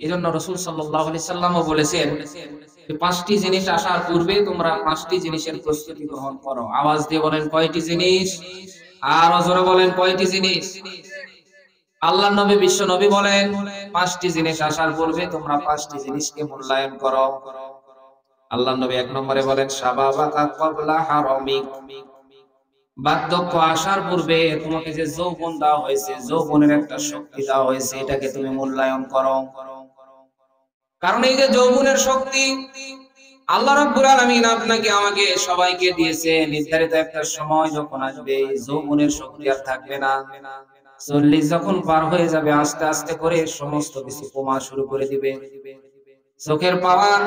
এজন্য রাসূল সাল্লাল্লাহু আলাইহি সাল্লামও বলেছেন যে পাঁচটি জিনিস আসার পূর্বে তোমরা পাঁচটি জিনিসের প্রস্তুতি গ্রহণ করো। আওয়াজ দিয়ে বলেন কয়টি জিনিস? আর জোরে বলেন কয়টি জিনিস? আল্লাহর নবী বিশ্ব নবী বলেন পাঁচটি জিনিস আসার পূর্বে তোমরা পাঁচটি জিনিসকে মূল্যায়ন করো। আল্লাহর নবী এক নম্বরে বলেন শাবাবাকা ক্বাবলা হারামিক, বার্ধক্য আসার পূর্বে তোমাকে যে যৌবন দেওয়া হয়েছে, যৌবনের একটা শক্তি দেওয়া হয়েছে, এটাকে তুমি মূল্যায়ন করো। কারণ এই যে যৌবনের শক্তি আল্লাহ রাব্বুল আলামিন আপনাকে আমাকে সবাইকে দিয়েছে নির্ধারিত একটা সময় যখন আসবে যৌবনের শক্তি আর থাকবে না। 40 যখন পার হয়ে যাবে আস্তে আস্তে করে সমস্ত কিছু কমা শুরু করে দিবে। চোখের পাওয়ার,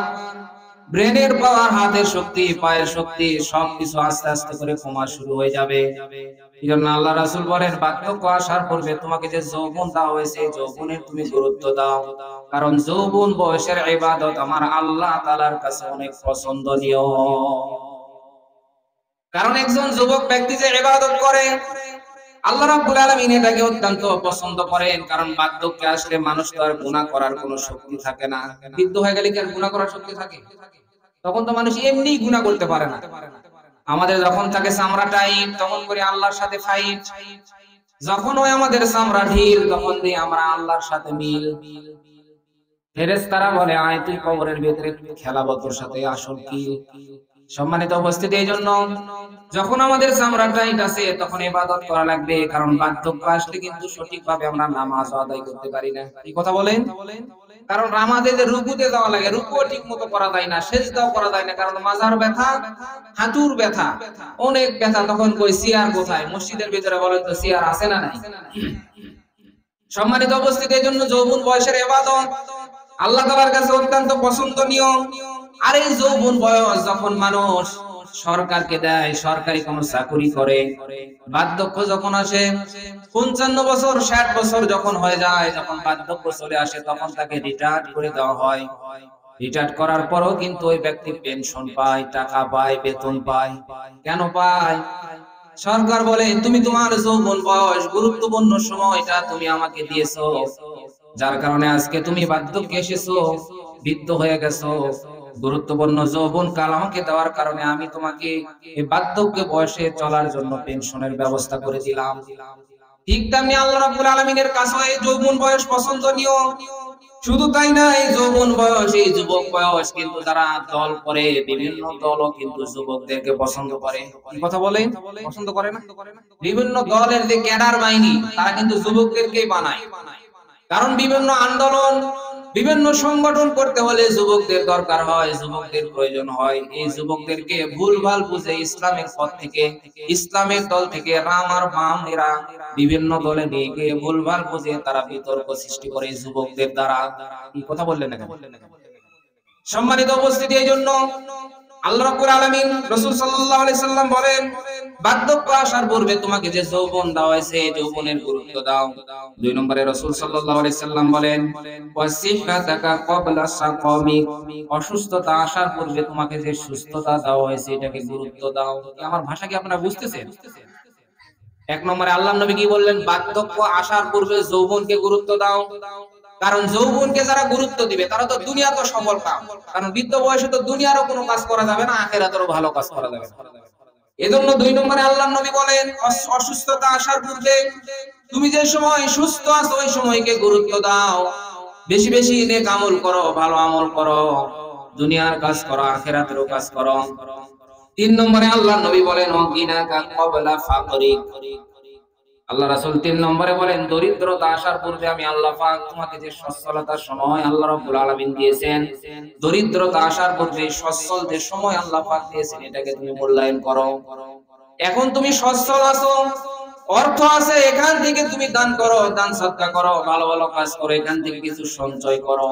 ব্রেনের পাওয়ার, হাতের শক্তি, পায়ের শক্তি সবকিছু আস্তে আস্তে করে কমা শুরু হয়ে যাবে। এজন্য আল্লাহ রাসূল বলেন বার্ধক্য আসার পূর্বে তোমাকে যে যৌবন দেওয়া হয়েছে যৌবনের তুমি গুরুত্ব দাও। কারণ যৌবন বয়সের ইবাদত আমার আল্লাহ তাআলার কাছে অনেক পছন্দনীয়। কারণ একজন যুবক ব্যক্তি যে ইবাদত করে আল্লাহ রাব্বুল আলামিন এটাকে অত্যন্ত পছন্দ করেন। কারণ বার্ধক্যে আসলে মানুষ তো আর গুনাহ করার কোনো শক্তি থাকে না। বৃদ্ধ হয়ে গেলে কি আর গুনাহ করার শক্তি থাকে? তখন তো মানুষ এমনি গুনাহ করতে পারে না। আমাদের যখন থাকে চামড়া টাইট তখন করে আল্লাহর সাথে ফাইট, যখন ওই আমাদের চামড়া ঢিল তখন দিয়ে আমরা আল্লাহর সাথে মিল। ফেরেশতারা বলে আয় তুই কবরের ভিতরে খেলাবো তোর সাথে আসল কি। সম্মানিত উপস্থিতি, এই জন্য যখন আমাদের চামড়া টাইট আছে তখন ইবাদত করা লাগবে। কারণ বার্ধক্য আসলে কিন্তু সঠিকভাবে আমরা নামাজ আদায় করতে পারি না। কি কথা বলেন? কারণ আমাদের যে রুকুতে যাওয়া লাগে রুকুও ঠিক মতো করা যায় না, সেজদাও করা যায় না। কারণ মাজার ব্যথা, হাঁটুর ব্যথা, অনেক ব্যথা। তখন কই চেয়ার কোথায়? মসজিদের ভিতরে বলেন তো চেয়ার আছে না নাই? সম্মানিত উপস্থিতি, এই জন্য যৌবন বয়সের ইবাদত আল্লাহ তাআলার কাছে অত্যন্ত পছন্দনীয়। আর এই যৌবন বয়স যখন মানুষ সরকারকে দেয়, সরকারি কোন চাকরি করে, বার্ধক্য যখন আসে 55 বছর 60 বছর যখন হয়ে যায়, যখন বার্ধক্য চলে আসে তখন তাকে রিটায়ার্ড করে দেওয়া হয়। রিটায়ার্ড করার পরও কিন্তু ওই ব্যক্তি পেনশন পায়, টাকা পায়, বেতন পায়। কেন পায়? সরকার বলে তুমি তোমার যৌবন বয়স গুরুত্বপূর্ণ সময়টা তুমি আমাকে দিয়েছো, যার কারণে আজকে তুমি বার্ধক্যে এসেছো, বৃদ্ধ হয়ে গেছো। গুরুত্বপূর্ণ যৌবন কাল আমাকে দেওয়ার কারণে আমি তোমাকে এই বার্ধক্য বয়সে চলার জন্য পেনশনের ব্যবস্থা করে দিলাম। ঠিক তেমনি আল্লাহ রাব্বুল আলামিনের কাছে এই যৌবন বয়স পছন্দনীয়। শুধু তাই না, এই যৌবন বয়স, এই যুবক বয়স কিন্তু যারা দল করে, বিভিন্ন দলও কিন্তু যুবকদেরকে পছন্দ করে। কি কথা বলেন? পছন্দ করে না? বিভিন্ন দলের যে ক্যাডার বাহিনী তারা কিন্তু যুবকদেরকেই বানায়। কারণ বিভিন্ন আন্দোলন, বিভিন্ন সংগঠন করতে হলে যুবকদের দরকার হয়, যুবকদের প্রয়োজন হয়। এই যুবকদেরকে ভুলভাল বুঝে ইসলামের পথ থেকে, ইসলামের দল থেকে রাম আর বাম এরা বিভিন্ন দলে নিয়ে গিয়ে ভুলভাল বুঝে তারা বিতর্ক সৃষ্টি করে যুবকদের দ্বারা। এই কথা বললেন না কেন? সম্মানিত উপস্থিতি, এই জন্য আল্লাহ রাব্বুল আলামিন রাসূল সাল্লাল্লাহু আলাইহি সাল্লাম বলেন বার্ধক্য আসার পূর্বে তোমাকে যে যৌবন দেওয়া হয়েছে যৌবনের গুরুত্ব দাও। 2 নম্বরে রাসূল সাল্লাল্লাহু আলাইহি সাল্লাম বলেন ওয়াসিহাতাকা ক্বাবলা সাকামিক, অসুস্থতা আসার পূর্বে তোমাকে যে সুস্থতা দেওয়া হয়েছে এটাকে গুরুত্ব দাও। আমার ভাষা কি আপনারা বুঝতেছেন? 1 নম্বরে আল্লাহর নবী কি বললেন? বার্ধক্য আসার পূর্বে যৌবনকে গুরুত্ব দাও। কারণ যৌবনকে যারা গুরুত্ব দিবে তারা তো দুনিয়া তো সফল কাম। কারণ বৃদ্ধ বয়সে তো দুনিয়ারও কোনো কাজ করা যাবে না, আখিরাতেরও ভালো কাজ করা যাবে না। এজন্য 2 নম্বরে আল্লাহর নবী বলেন অসুস্থতা আসার পূর্বে তুমি যে সময় সুস্থ আছো ওই সময়কে গুরুত্ব দাও। বেশি বেশি নেক আমল করো, ভালো আমল করো, দুনিয়ার কাজ করো, আখিরাতেরও কাজ করো। 3 নম্বরে আল্লাহর নবী বলেন ওয়াকিনাকা ক্বাবলা ফাকরিক, আল্লাহ রাসূল 3 নম্বরে বলেন দরিদ্রতা আসার পূর্বে আমি আল্লাহ পাক তোমাকে যে সচ্ছলতার সময় আল্লাহ রাব্বুল আলামিন দিয়েছেন, দরিদ্রতা আসার পূর্বে সচ্ছল যে সময় আল্লাহ পাক দিয়েছেন এটাকে তুমি মূল্যায়ন করো। এখন তুমি সচ্ছল আছো, অর্থ আছে, এখান থেকে তুমি দান করো, দান সদকা করো, ভালো ভালো কাজ করো, এখান থেকে কিছু সঞ্চয় করো।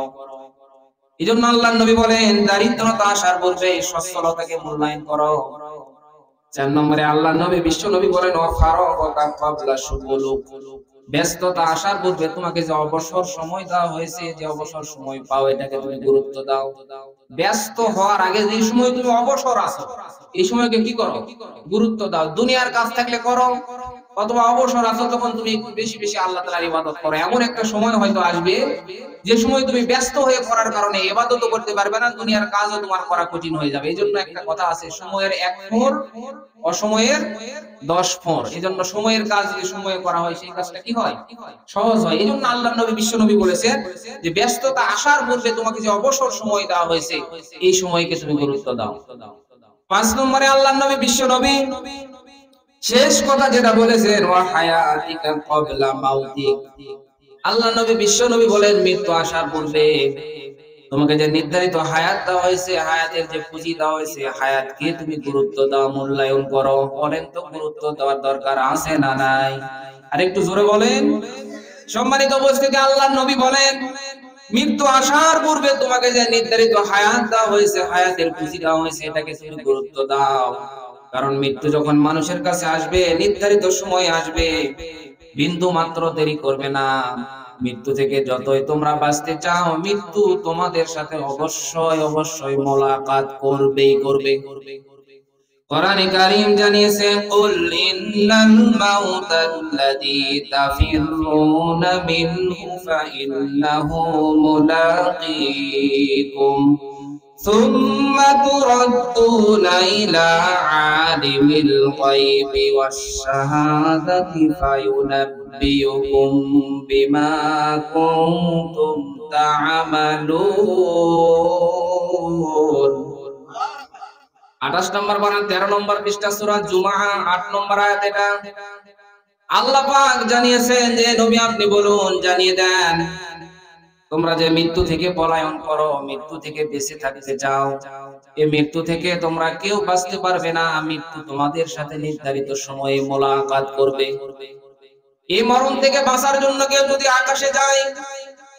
এজন্য আল্লাহর নবী বলেন দরিদ্রতা আসার পূর্বে সচ্ছলতাকে মূল্যায়ন করো। 4 নম্বরে আল্লাহর নবী বিশ্ব নবী বলেন ওয়াফারাকা ক্বাবলা শুগুলুক, ব্যস্ততা আসার পূর্বে তোমাকে যে অবসর সময় দেওয়া হয়েছে, যে অবসর সময় পাও এটাকে তুমি গুরুত্ব দাও। ব্যস্ত হওয়ার আগে যে সময় তুমি অবসর আছো এই সময়কে কি করো? গুরুত্ব দাও। দুনিয়ার কাজ থাকলে করো, অথবা অবসর আছো তখন তুমি একটু বেশি বেশি আল্লাহ তাআলার ইবাদত করো। এমন একটা সময় হয়তো আসবে যে সময় তুমি ব্যস্ত হয়ে পড়ার কারণে ইবাদতও করতে পারবে না, দুনিয়ার কাজও তোমার করা কঠিন হয়ে যাবে। এইজন্য একটা কথা আছে, সময়ের 1 ফোঁর অসময়ের 10 ফোঁর। এইজন্য সময়ের কাজ যদি সময়ে করা হয় সেই কাজটা কি হয়? সহজ হয়। এইজন্য আল্লাহর নবী বিশ্ব নবী বলেছেন যে ব্যস্ততা আসার পূর্বে তোমাকে যে অবসর সময় দেওয়া হয়েছে এই সময়কে তুমি গুরুত্ব দাও। 5 নম্বরে আল্লাহর নবী বিশ্ব নবী শেষ কথা যেটা বলেছেন, ওয়া হায়াতিকা ক্বাবলা মাউতিক। আল্লাহ নবী বিশ্ব নবী বলেন মৃত্যু আসার পূর্বে তোমাকে যে নির্ধারিত হায়াত দেওয়া হয়েছে, হায়াতের যে পুঁজি দেওয়া হয়েছে, হায়াতকে তুমি গুরুত্ব দাও, মূল্যায়ন করো। বলেন তো গুরুত্ব দেওয়ার দরকার আছে না নাই? আর একটু জোরে বলেন। সম্মানিত উপস্থিতি, আল্লাহর নবী বলেন মৃত্যু আসার পূর্বে তোমাকে যে নির্ধারিত হায়াত দেওয়া হয়েছে, হায়াতের পুঁজি দেওয়া হয়েছে, এটাকে তুমি গুরুত্ব দাও। কারণ মৃত্যু যখন মানুষের কাছে আসবে, নির্ধারিত সময় আসবে, বিন্দু মাত্র দেরি করবে না। মৃত্যু থেকে যতই তোমরা বাঁচতে চাও, মৃত্যু তোমাদের সাথে অবশ্যই অবশ্যই মোলাকাত করবেই করবে। কোরআনে কারীম জানিয়েছে, কুল ইন্নাল মাউতাল্লাযী তাফিররুনা মিনহু ফাইন্নাহু মুলাকীকুম সুম্মা তুরাদ্দুনা ইলা আলিমিল গায়বি ওয়াশ শাহাদাতি ফায়ুনাব্বিউকুম বিমা কুনতুম তা'মালুন। 28 নম্বর বানান 13 নম্বর পৃষ্ঠা সূরা জুমআ 8 নম্বর আয়াত। এটা আল্লাহ পাক জানিয়েছেন যে নবী আপনি বলুন, জানিয়ে দেন তোমরা যে মৃত্যু থেকে পলায়ন করো, মৃত্যু থেকে বেঁচে থাকতে চাও, এই মৃত্যু থেকে তোমরা কেউ বাঁচতে পারবে না। মৃত্যু তোমাদের সাথে নির্ধারিত সময়ে মোলাকাত করবে। এই মরণ থেকে বাঁচার জন্য কেউ যদি আকাশে যায়,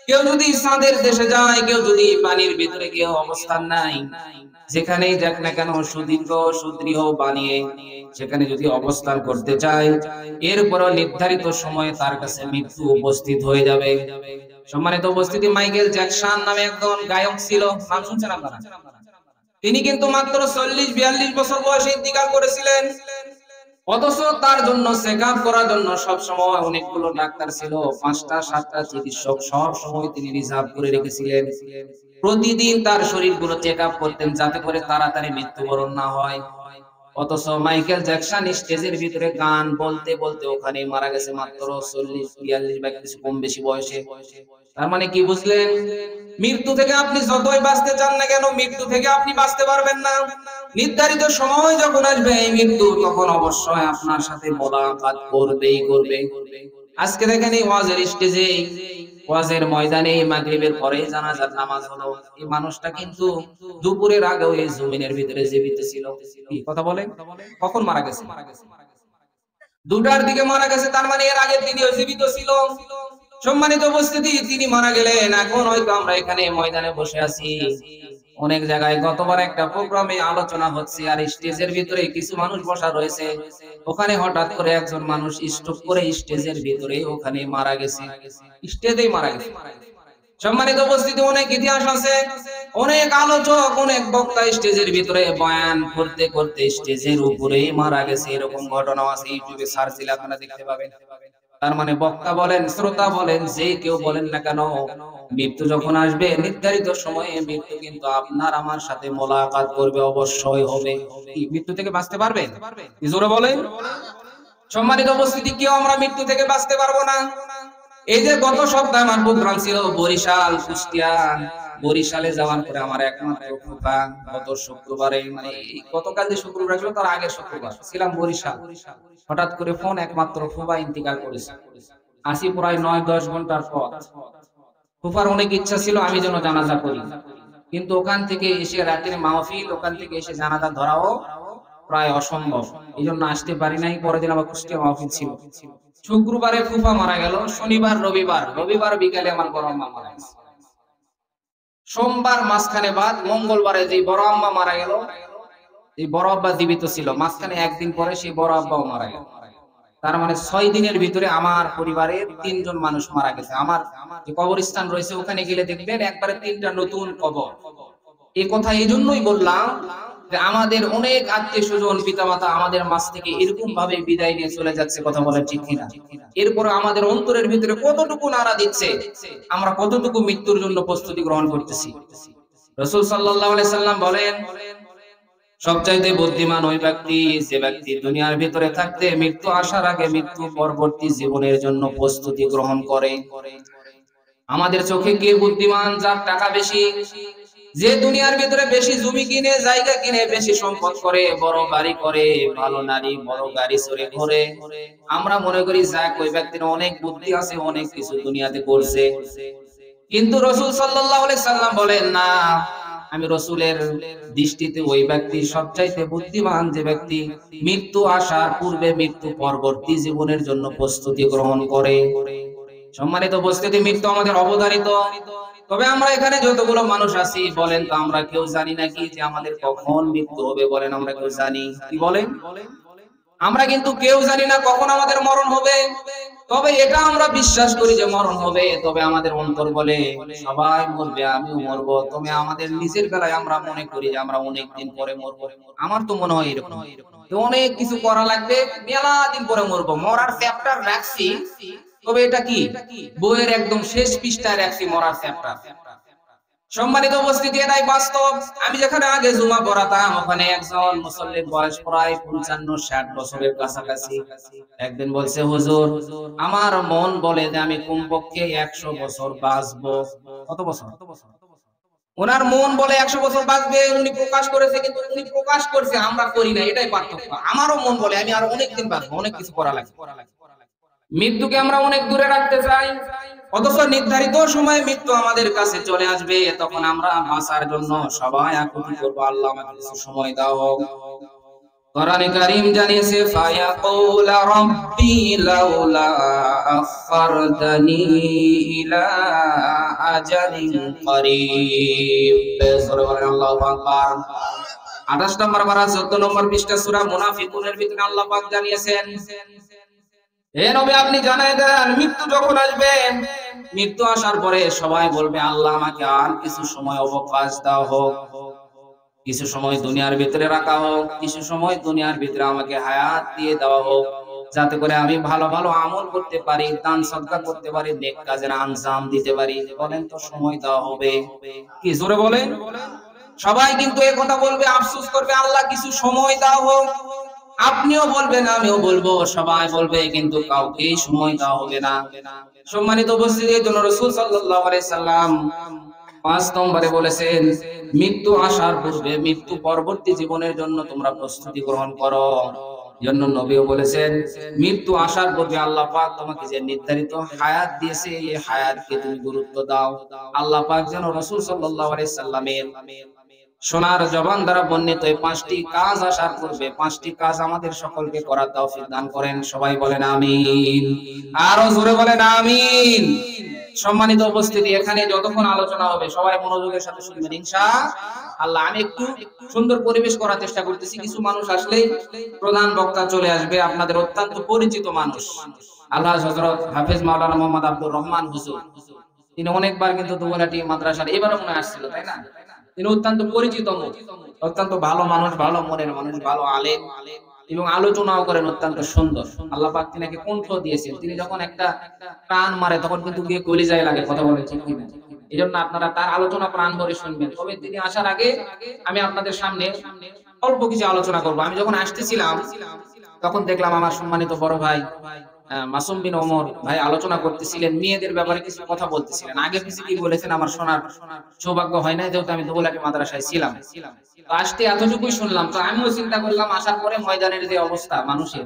কেউ যদি চাঁদের দেশে যায়, কেউ যদি পানির ভিতরে গিয়ে অবস্থান নাই, যেখানেই যাক না কেন সুদীর্ঘ সুদৃঢ় বানিয়ে সেখানে যদি অবস্থান করতে চায়, এরপরও নির্ধারিত সময়ে তার কাছে মৃত্যু উপস্থিত হয়ে যাবে। সম্মানিত উপস্থিতি, মাইকেল জ্যাকসন নামে একজন গায়ক ছিল, নাম শুনছেন আপনারা? তিনি কিন্তু মাত্র 40-42 বছর বয়সে ইন্তিকাল করেছিলেন। অথচ তার জন্য চেকআপ করার জন্য সব সময় অনেকগুলো ডাক্তার ছিল, 5টা-7টা চিকিৎসক সব সময় তিনি রিজার্ভ করে রেখেছিলেন। প্রতিদিন তার শরীরগুলো চেকআপ করতেন যাতে করে তাড়াতাড়ি মৃত্যুবরণ না হয়। অথচ মাইকেল জ্যাকসন স্টেজের ভিতরে গান বলতে বলতে ওখানে মারা গেছে মাত্র 40-42 বা কিছু কম বেশি বয়সে। তার মানে কি বুঝলেন? মৃত্যু থেকে আপনি যতই বাঁচতে চান না কেন, মৃত্যু থেকে আপনি বাঁচতে পারবেন না। নির্ধারিত সময় যখন আসবে এই মৃত্যু, তখন অবশ্যই আপনার সাথে মোলাকাত করবেই করবে। আজকে দেখেন এই ওয়াজের স্টেজে, ওয়াজের ময়দানে মাগরিবের পরে জানাজার নামাজ হলো, এই মানুষটা কিন্তু দুপুরের আগে ওই জমিনের ভিতরে জীবিত ছিল। কি কথা বলেন? কখন মারা গেছে? 2টার দিকে মারা গেছে। তার মানে এর আগে তিনি জীবিত ছিল। সম্মানিত উপস্থিতি, তিনি মারা গেলেন। এখন হয়তো আমরা এখানে ময়দানে বসে আছি, অনেক জায়গায় গতবার একটা প্রোগ্রামে আলোচনা হচ্ছে আর স্টেজের ভিতরে কিছু মানুষ বসা রয়েছে, ওখানে হঠাৎ করে একজন মানুষ স্ট্রোক করে স্টেজের ভিতরে ওখানে মারা গেছে, স্টেজেই মারা গেছে। সম্মানিত উপস্থিতি, অনেক ইতিহাস আছে, অনেক আলোচক, অনেক বক্তা স্টেজের ভিতরে বয়ান করতে করতে স্টেজের উপরেই মারা গেছে। এরকম ঘটনা আছে, ইউটিউবে সার্চ দিলে আপনারা দেখতে পাবেন। তার মানে বক্তা বলেন, শ্রোতা বলেন, যে কেউ বলেন না কেন, মৃত্যু যখন আসবে নির্ধারিত সময়ে মৃত্যু কিন্তু আপনার আমার সাথে মোলাকাত করবে, অবশ্যই হবে। মৃত্যু থেকে বাঁচতে পারবেন? জোরে বলেন। সম্মানিত উপস্থিতি, কেউ আমরা মৃত্যু থেকে বাঁচতে পারবো না। এই যে গত সপ্তাহে আমার প্রোগ্রাম ছিল বরিশাল, কুষ্টিয়া। বরিশালে যাওয়ার পরে আমার একমাত্র ফুফা গত শুক্রবারে, মানে গতকাল যে শুক্রবার ছিল তার আগের শুক্রবার ছিলাম বরিশাল। হঠাৎ করে ফোন, একমাত্র ফুফা ইন্তিকাল করেছে। আসি প্রায় 9-10 ঘন্টার পর। ফুফার অনেক ইচ্ছা ছিল আমি যেন জানাজা করি, কিন্তু ওখান থেকে এসে রাতের মাহফিল, ওখান থেকে এসে জানাজা ধরাও প্রায় অসম্ভব, এই জন্য আসতে পারি নাই। পরের দিন আবার কুষ্টিয়া মাহফিল ছিল। শুক্রবারে ফুফা মারা গেল, শনিবার রবিবার বিকালে আমার বড় আম্মা মারা গেছে। সোমবার মাঝখানে বাদ, মঙ্গলবারে যে বড় আম্মা মারা গেল, এই বড় আব্বা জীবিত ছিল, মাঝখানে একদিন পরে সেই বড় আব্বাও মারা গেল। তার মানে 6 দিনের ভিতরে আমার পরিবারের 3 জন মানুষ মারা গেছে। আমার যে কবরস্থান রয়েছে ওখানে গেলে দেখবেন একবারে 3টা নতুন কবর। এই কথা এই জন্যই বললাম যে আমাদের অনেক আত্মীয় স্বজন পিতামাতা আমাদের মাঝ থেকে এরকম ভাবে বিদায় নিয়ে চলে যাচ্ছে, কথা বলে ঠিক কিনা? এরপর আমাদের অন্তরের ভিতরে কতটুকু নাড়া দিচ্ছে, আমরা কতটুকু মৃত্যুর জন্য প্রস্তুতি গ্রহণ করতেছি। রাসূল সাল্লাল্লাহু আলাইহি সাল্লাম বলেন, সবচাইতে বুদ্ধিমান ওই ব্যক্তি যে ব্যক্তি দুনিয়ার ভিতরে থাকতে মৃত্যু আসার আগে মৃত্যু পরবর্তী জীবনের জন্য প্রস্তুতি গ্রহণ করে। আমাদের চোখে কে বুদ্ধিমান? যার টাকা বেশি, যে দুনিয়ার ভিতরে বেশি জমি কিনে, জায়গা কিনে, বেশি সম্পদ করে, বড় বাড়ি করে, ভালো নারী, বড় গাড়ি চড়ে ঘোরে। আমরা মনে করি যাক ওই ব্যক্তির অনেক বুদ্ধি আছে, অনেক কিছু দুনিয়াতে করছে। কিন্তু রাসূল সাল্লাল্লাহু আলাইহি সাল্লাম বলেন না, আমি রাসূলের দৃষ্টিতে ওই ব্যক্তি সবচাইতে বুদ্ধিমান যে ব্যক্তি মৃত্যু আসার পূর্বে মৃত্যু পরবর্তী জীবনের জন্য প্রস্তুতি গ্রহণ করে। সম্মানিত উপস্থিতি, মৃত্যু আমাদের অবধারিত। তবে আমরা এখানে যতগুলো মানুষ আছি, বলেন তো আমরা কেউ জানি নাকি যে আমাদের কখন মৃত্যু হবে? বলেন আমরা কেউ জানি কি? বলেন আমরা কিন্তু কেউ জানি না কখন আমাদের মরণ হবে। তবে এটা আমরা বিশ্বাস করি যে মরণ হবে, তবে আমাদের অন্তর বলে সবাই মরবে, আমিও মরবো। তবে আমাদের নিজের বেলায় আমরা মনে করি যে আমরা অনেক দিন পরে মরবো। আমার তো মনে হয় এরকম, অনেক কিছু করা লাগবে, মেলা দিন পরে মরবো। মরার চ্যাপ্টার রাখছি, তবে এটা কি বইয়ের একদম শেষ পৃষ্ঠায় রাখছি মরার চ্যাপ্টার। সম্মানিত উপস্থিতি, এটাই বাস্তব। আমি যেখানে আগে জুমা পড়াতাম, ওখানে একজন মুসল্লির বয়স প্রায় 55-60 বছরের কাছাকাছি। একদিন বলছে, হুজুর আমার মন বলে যে আমি কমপক্ষে 100 বছর বাঁচবো। কত বছর? ওনার মন বলে 100 বছর বাঁচবে। উনি প্রকাশ করেছে, কিন্তু উনি প্রকাশ করছে, আমরা করি না, এটাই পার্থক্য। আমারও মন বলে আমি আরো অনেক দিন বাঁচবো, অনেক কিছু করা লাগবে। মৃত্যুকে আমরা অনেক দূরে রাখতে চাই, অথচ নির্ধারিত সময়ে মৃত্যু আমাদের কাছে চলে আসবে। তখন আমরা বাঁচার জন্য সবাই আকুতি করবো, আল্লাহ আমাকে কিছু সময় দাও। কোরআনে কারীম জানিয়েছে, ফায়াকুল রাব্বি লাউলা আখখারতানি ইলা আজালিন করিব। সূরা আল্লাহু আকবার 28 নম্বর পারা 14 নম্বর পৃষ্ঠা সূরা মুনাফিকুনের ভিতরে আল্লাহ পাক জানিয়েছেন, হে নবী আপনি জানাই দেন মৃত্যু যখন আসবে, মৃত্যু আসার পরে সবাই বলবে আল্লাহ আমাকে আর কিছু সময় অবকাশ দাও হোক, কিছু সময় দুনিয়ার ভিতরে রাখা হোক, কিছু সময় দুনিয়ার ভিতরে আমাকে হায়াত দিয়ে দেওয়া হোক, যাতে করে আমি ভালো ভালো আমল করতে পারি, দান সদকা করতে পারি, নেক কাজের আঞ্জাম দিতে পারি। বলেন তো সময় দেওয়া হবে কি? জোরে বলেন। সবাই কিন্তু এই কথা বলবে, আফসোস করবে, আল্লাহ কিছু সময় দাও হোক। আপনিও বলবেন, আমিও বলবো, সবাই বলবে, কিন্তু কাউকে সময় দেওয়া হবে না। সম্মানিত উপস্থিতি, এই জন্য রাসূল সাল্লাল্লাহু আলাইহি সাল্লাম 5 নম্বরে বলেছেন, মৃত্যু আসার পূর্বে মৃত্যু পরবর্তী জীবনের জন্য তোমরা প্রস্তুতি গ্রহণ করো। জন্য নবীও বলেছেন, মৃত্যু আসার পূর্বে আল্লাহ পাক তোমাকে যে নির্ধারিত হায়াত দিয়েছে, এই হায়াতকে তুমি গুরুত্ব দাও। আল্লাহ পাক যেন রাসূল সাল্লাল্লাহু আলাইহি সাল্লামের সোনার জবান দ্বারা বর্ণিত এই 5টি কাজ আসার পূর্বে 5টি কাজ আমাদের সকলকে করার তৌফিক দান করেন। সবাই বলেন আমিন, আরো জোরে বলেন আমিন। সম্মানিত উপস্থিতি, এখানে যতক্ষণ আলোচনা হবে সবাই মনোযোগের সাথে শুনবেন ইনশাআল্লাহ। আমি একটু সুন্দর পরিবেশ করার চেষ্টা করতেছি। কিছু মানুষ আসলেই প্রধান বক্তা চলে আসবে, আপনাদের অত্যন্ত পরিচিত মানুষ, আল্লাহ হযরত হাফেজ মাওলানা মোহাম্মদ আব্দুর রহমান হুজুর। তিনি অনেকবার কিন্তু দুবলাটি মাদ্রাসার এবারও মনে আসছিল, তাই না? তিনি অত্যন্ত পরিচিত মুখ, অত্যন্ত ভালো মানুষ, ভালো মনের মানুষ, ভালো আলেম, এবং আলোচনাও করেন অত্যন্ত সুন্দর। আল্লাহ পাক তিনাকে কণ্ঠ দিয়েছেন। তিনি যখন একটা প্রাণ মারে তখন কিন্তু গিয়ে কলিজায় লাগে, কথা বলেন ঠিক কিনা? এই জন্য আপনারা তার আলোচনা প্রাণ ভরে শুনবেন। তবে তিনি আসার আগে আমি আপনাদের সামনে অল্প কিছু আলোচনা করবো। আমি যখন আসতেছিলাম তখন দেখলাম আমার সম্মানিত বড় ভাই মাসুম বিন ওমর ভাই আলোচনা করতেছিলেন, মেয়েদের ব্যাপারে কিছু কথা বলতেছিলেন। আগে কিছু কি বলেছেন আমার শোনার সৌভাগ্য হয় না, যেহেতু আমি দুবলাটি মাদ্রাসায় ছিলাম। আসতে এতটুকুই শুনলাম। তো আমিও চিন্তা করলাম, আসার পরে ময়দানের যে অবস্থা মানুষের,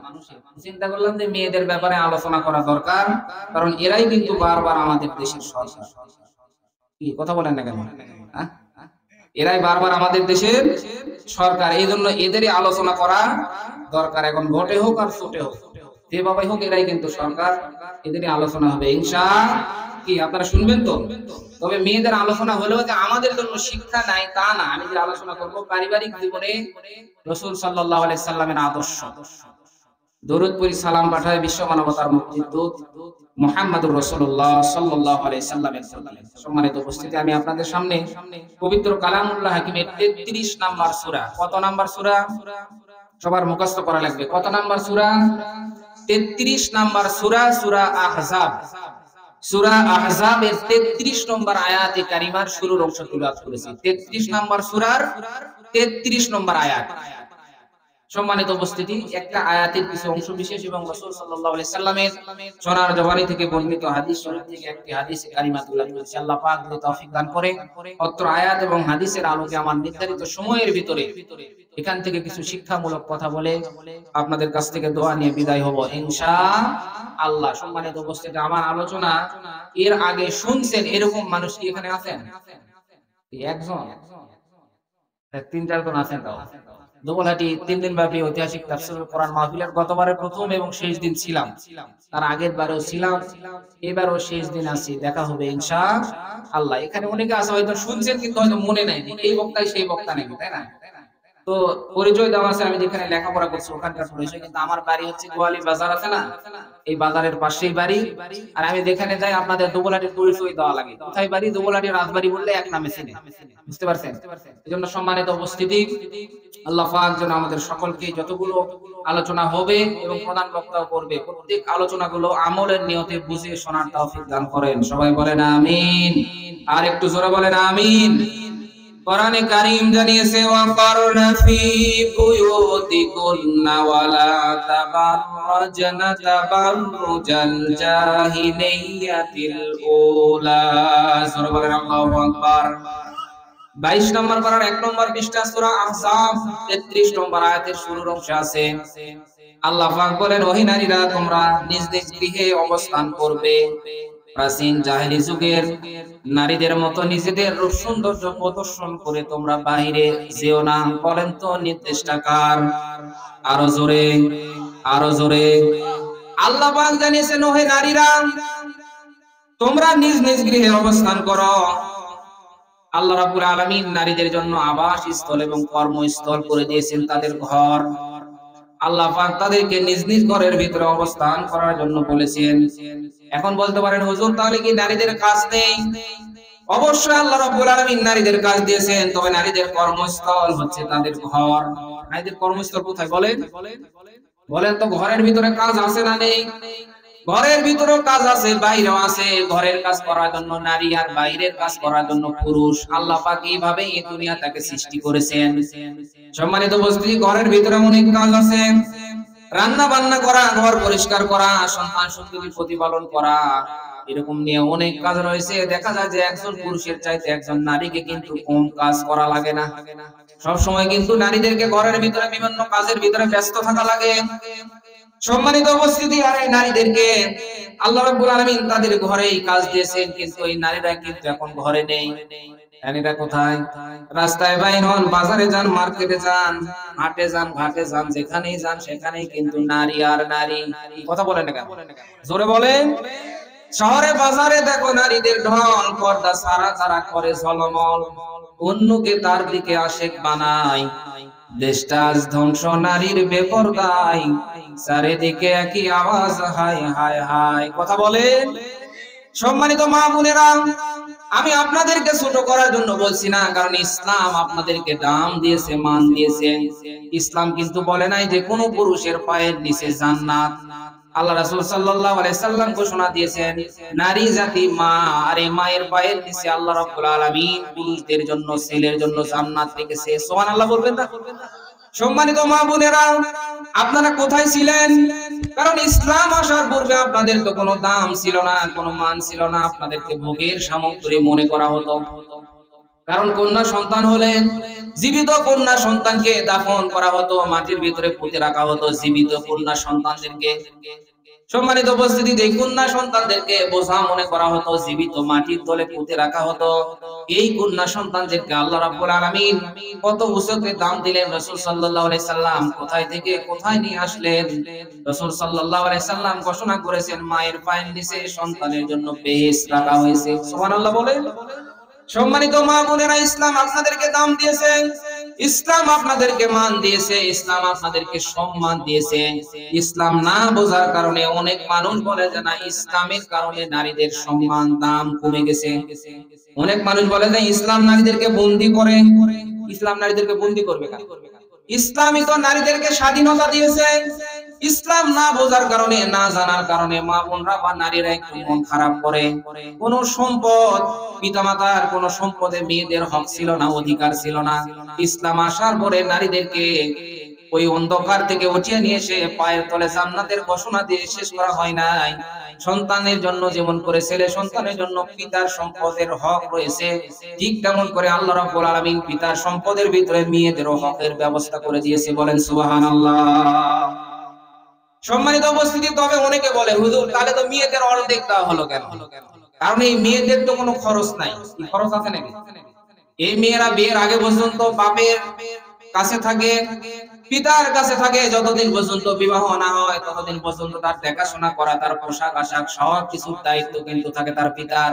চিন্তা করলাম যে মেয়েদের ব্যাপারে আলোচনা করা দরকার, কারণ এরাই কিন্তু বারবার আমাদের দেশের সরকার। কি কথা বলেন না কেন? এরাই বারবার আমাদের দেশের সরকার, এই জন্য এদেরই আলোচনা করা দরকার। এখন ভোটে হোক আর ছোটে হোক, যে বাবাই হোক, এরাই কিন্তু সরকার, এদেরই আলোচনা হবে ইনশাআল্লাহ। কি আপনারা শুনবেন তো? তবে মেয়েদের আলোচনা হলেও যে আমাদের জন্য শিক্ষা নাই তা না। আমি যে আলোচনা করব পারিবারিক জীবনে রাসূল সাল্লাল্লাহু আলাইহি সাল্লামের আদর্শ। দরুদ পড়ি, সালাম পাঠায় বিশ্ব মানবতার মুক্তির দূত মুহাম্মাদুর রাসূলুল্লাহ সাল্লাল্লাহু আলাইহি সাল্লামের প্রতি। সম্মানিত উপস্থিতি, আমি আপনাদের সামনে পবিত্র কালামুল্লাহ হাকিমের 33 নাম্বার সূরা। কত নাম্বার সূরা? সবার মুখস্থ করা লাগবে। কত নাম্বার সূরা? 33 নাম্বার সূরা, সূরা আহজাব। সূরা আহজাবের 33 নম্বর আয়াতে কারিমার শুরুর অংশ তিলাওয়াত করেছি। 33 নাম্বার সূরার 33 নম্বর আয়াত। সম্মানিত উপস্থিতি, একটা আয়াতের কিছু অংশ বিশেষ এবং রাসূল সাল্লাল্লাহু আলাইহি সাল্লামের সোনার জবানি থেকে বর্ণিত হাদিস শরীফ থেকে একটি হাদিস কারিমা তুলে ধরেছি। আল্লাহ পাক যদি তৌফিক দান করে অত্র আয়াত এবং হাদিসের আলোকে আমার নির্ধারিত সময়ের ভিতরে এখান থেকে কিছু শিক্ষামূলক কথা বলে আপনাদের কাছ থেকে দোয়া নিয়ে বিদায় হব ইনশাআল্লাহ। সম্মানিত উপস্থিতি, আমার আলোচনা এর আগে শুনছেন এরকম মানুষ কি এখানে আছেন? একজন, 3-4 জন আছেন। তাও দোবলহাটি 3 দিন ব্যাপী ঐতিহাসিক তাফসীরুল কোরআন মাহফিলের গতবারের প্রথম এবং শেষ দিন ছিলাম, তার আগের বারেও ছিলাম, এবারও শেষ দিন আছি। দেখা হবে ইনশাআল্লাহ। এখানে অনেকে আছে হয়তো শুনছেন কিন্তু হয়তো মনে নাই এই বক্তাই সেই বক্তা নাকি, তাই না? তো পরিচয় দেওয়া আছে, আমি যেখানে লেখাপড়া করছি ওখানকার পরিচয়, কিন্তু আমার বাড়ি হচ্ছে গোয়ালি বাজার আছে না, এই বাজারের পাশেই বাড়ি। আর আমি যেখানে যাই আপনাদের দোবলহাটির পরিচয় দেওয়া লাগে। কোথায় বাড়ি? দোবলহাটি রাজবাড়ি বললে এক নামে চিনে, বুঝতে পারছেন? এজন্য সম্মানিত উপস্থিতি, আল্লাহ পাক যেন আমাদের সকলকে যতগুলো আলোচনা হবে এবং প্রধান বক্তাও করবে প্রত্যেক আলোচনাগুলো আমলের নিয়তে বুঝে শোনার তৌফিক দান করেন। সবাই বলেন আমিন। আর একটু জোরে বলেন আমিন। কোরআনে কারীম জানিয়েছে ওয়াকারনা ফি বুয়ুতিকুন্না ওয়ালা তাবাররাজনা তাবাররুজাল জাহিলিয়াতিল উলা। সূরা বলেন আল্লাহু আকবার। 22 নম্বর পারার 1 নম্বর পৃষ্ঠা সূরা আহজাব 33 নম্বর আয়াতের শুরুর অংশে আছে আল্লাহ পাক বলেন, ওহে নারীরা, তোমরা নিজ নিজ গৃহে অবস্থান করবে। প্রাচীন জাহেলি যুগের নারীদের মতো নিজেদের রূপ সৌন্দর্য প্রদর্শন করে তোমরা বাইরে যেও না। বলেন তো নির্দেশটা কার? আরো জোরে, আরো জোরে। আল্লাহ পাক জানিয়েছেন, ওহে নারীরা, তোমরা নিজ নিজ গৃহে অবস্থান করো। আল্লাহ রাব্বুল আলামিন নারীদের জন্য আবাসস্থল এবং কর্মস্থল করে দিয়েছেন তাদের ঘর। আল্লাহ পাক তাদেরকে নিজ নিজ ঘরের ভিতরে অবস্থান করার জন্য বলেছেন। এখন বলতে পারেন, হুজুর তাহলে কি নারীদের কাজ নেই? অবশ্যই আল্লাহ রাব্বুল আলামিন নারীদের কাজ দিয়েছেন, তবে নারীদের কর্মস্থল হচ্ছে তাদের ঘর। নারীদের কর্মস্থল কোথায় বলেন? বলেন তো, ঘরের ভিতরে কাজ আছে না নেই? ঘরের ভিতরেও কাজ আছে, বাইরেও আছে। ঘরের কাজ করার জন্য নারী আর বাইরের কাজ করার জন্য পুরুষ। আল্লাহ পাক এইভাবে এই দুনিয়াটাকে সৃষ্টি করেছেন। সম্মানিত উপস্থিতি, ঘরের ভিতরে অনেক কাজ আছে। রান্না বান্না করা, ঘর পরিষ্কার করা, সন্তান সন্ততি প্রতিপালন করা, এরকম নিয়ে অনেক কাজ রয়েছে। দেখা যায় যে একজন পুরুষের চাইতে একজন নারীকে কিন্তু কম কাজ করা লাগে না। সব সময় কিন্তু নারীদেরকে ঘরের ভিতরে বিভিন্ন কাজের ভিতরে ব্যস্ত থাকা লাগে। সম্মানিত উপস্থিতি, আর এই নারীদেরকে আল্লাহ রাব্বুল আলামিন তাদের ঘরেই কাজ দিয়েছেন, কিন্তু এই নারীরা কিন্তু এখন ঘরে নেই। নারীরা কোথায়? রাস্তায় বাইর হন, বাজারে যান, মার্কেটে যান, হাটে যান, ঘাটে যান, যেখানেই যান সেখানেই কিন্তু নারী আর নারী। কথা বলেন না কেন? জোরে বলেন। শহরে বাজারে দেখো নারীদের ঢল, পর্দা ছাড়া তারা করে ঝলমল, অন্যকে তার দিকে আশেক বানায়। দেশটা আজ ধ্বংস নারীর বেপরদায়, চারিদিকে একই আওয়াজ, হায় হায় হায়। কথা বলেন। সম্মানিত মা বোনেরা, আমি আপনাদেরকে ছোট করার জন্য বলছি না, কারণ ইসলাম আপনাদেরকে দাম দিয়েছে, মান দিয়েছে। ইসলাম কিন্তু বলে নাই যে কোনো পুরুষের পায়ের নিচে জান্নাত। আল্লাহ রাসূল সাল্লাল্লাহু আলাইহি সাল্লাম ঘোষণা দিয়েছেন, নারী জাতি মা, আর এই মায়ের পায়ের নিচে আল্লাহ রাব্বুল আলামিন পুরুষদের জন্য, ছেলের জন্য জান্নাত রেখেছে। সুবহানাল্লাহ বলবেন না? সম্মানিত মা বোনেরা, আপনারা কোথায় ছিলেন? কারণ ইসলাম আসার পূর্বে আপনাদের তো কোনো দাম ছিল না, কোনো মান ছিল না। আপনাদেরকে ভোগের সামগ্রী মনে করা হতো। কারণ কন্যা সন্তান হলে জীবিত কন্যা সন্তানকে দাফন করা হতো, মাটির ভিতরে পুঁতে রাখা হতো জীবিত কন্যা সন্তানদেরকে। সম্মানিত উপস্থিতি, এই কন্যা সন্তানদেরকে বোঝা মনে করা হতো, জীবিত মাটির তলে পুঁতে রাখা হতো। এই কন্যা সন্তানদেরকে আল্লাহ রাব্বুল আলামিন কত উচ্চতে দাম দিলেন। রাসূল সাল্লাল্লাহু আলাইহি সাল্লাম কোথায় থেকে কোথায় নিয়ে আসলেন? রাসূল সাল্লাল্লাহু আলাইহি সাল্লাম ঘোষণা করেছেন, মায়ের পায়ের নিচে সন্তানের জন্য বেহেশত রাখা হয়েছে। সুবহানাল্লাহ বলেন। সম্মানিত মা বোনেরা, ইসলাম আপনাদেরকে দাম দিয়েছে। ইসলাম আপনাদেরকে মান দিয়েছে, ইসলাম আপনাদেরকে সম্মান দিয়েছে। ইসলাম না বোঝার কারণে অনেক মানুষ বলে যে না, ইসলামের কারণে নারীদের সম্মান দাম কমে গেছে। অনেক মানুষ বলে যে ইসলাম নারীদেরকে বন্দী করে। ইসলাম নারীদেরকে বন্দী করবে কেন? ইসলামই তো নারীদেরকে স্বাধীনতা দিয়েছে। ইসলাম না বোঝার কারণে, না জানার কারণে মা বোনরা বা নারীরা একটু মন খারাপ করে। কোন সম্পদ, পিতামাতার কোন সম্পদে মেয়েদের হক ছিল না, অধিকার ছিল না। ইসলাম আসার পরে নারীদেরকে ওই অন্ধকার থেকে উঠিয়ে নিয়ে এসে পায়ের তলে জান্নাতের ঘোষণা দিয়ে শেষ করা হয় নাই। সন্তানের জন্য যেমন করে ছেলে সন্তানের জন্য পিতার সম্পদের হক রয়েছে, ঠিক তেমন করে আল্লাহ রাব্বুল আলামিন পিতার সম্পদের ভিতরে মেয়েদেরও হকের ব্যবস্থা করে দিয়েছে। বলেন সুবহানাল্লাহ। সম্মানিত উপস্থিতি, তবে অনেকে বলে হুজুর তাহলে তো মেয়েদের অর্ধেক দেওয়া হলো কেন? কারণ এই মেয়েদের তো কোনো খরচ নাই। কি খরচ আছে নাকি? এই মেয়েরা বিয়ের আগে পর্যন্ত বাপের কাছে থাকে, পিতার কাছে থাকে। যতদিন পর্যন্ত বিবাহ না হয় ততদিন পর্যন্ত তার দেখাশোনা করা, তার পোশাক আশাক সব কিছুর দায়িত্ব কিন্তু থাকে তার পিতার।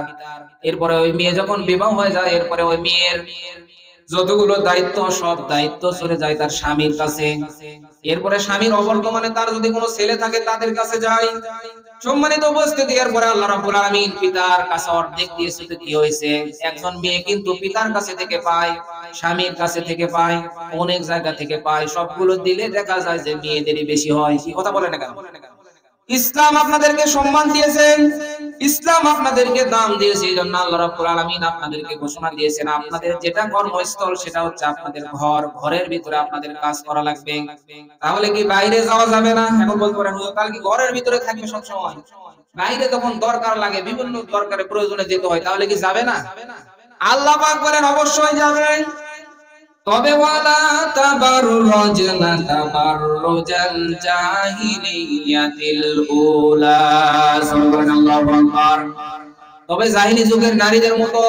এরপরে ওই মেয়ে যখন বিবাহ হয়ে যায়, এরপরে ওই মেয়ের যতগুলো দায়িত্ব, সব দায়িত্ব চলে যায় তার স্বামীর কাছে। এরপরে স্বামীর অবর্তমানে তার যদি কোনো ছেলে থাকে তাদের কাছে যায়। সম্মানিত উপস্থিতি, এরপরে আল্লাহ রাব্বুল আলামিন পিতার কাছে অর্ধেক দিয়েছে। তো কি হয়েছে? একজন মেয়ে কিন্তু পিতার কাছে থেকে পায়, স্বামীর কাছে থেকে পায়, অনেক জায়গা থেকে পায়। সবগুলো দিলে দেখা যায় যে মেয়েদেরই বেশি হয়। কি কথা বলেন না কেন? ইসলাম আপনাদেরকে সম্মান দিয়েছে, ইসলাম আপনাদেরকে দাম দিয়েছে। এই জন্য আল্লাহ রাব্বুল আলামিন আপনাদেরকে ঘোষণা দিয়েছেন আপনাদের যেটা কর্মস্থল সেটা হচ্ছে আপনাদের ঘর। ঘরের ভিতরে আপনাদের কাজ করা লাগবে। তাহলে কি বাইরে যাওয়া যাবে না? এখন বলতে পারেন তাহলে কি ঘরের ভিতরে থাকবে সব সময়? বাইরে যখন দরকার লাগে, বিভিন্ন দরকারে প্রয়োজনে যেতে হয়, তাহলে কি যাবে না? আল্লাহ পাক বলেন অবশ্যই যাবেন। তবে ওয়ালা তাবাররুজনা তাবাররুজাল জাহিলিয়াতিল উলা। সুবহানাল্লাহু আকবার। তবে জাহিলি যুগের নারীদের মতো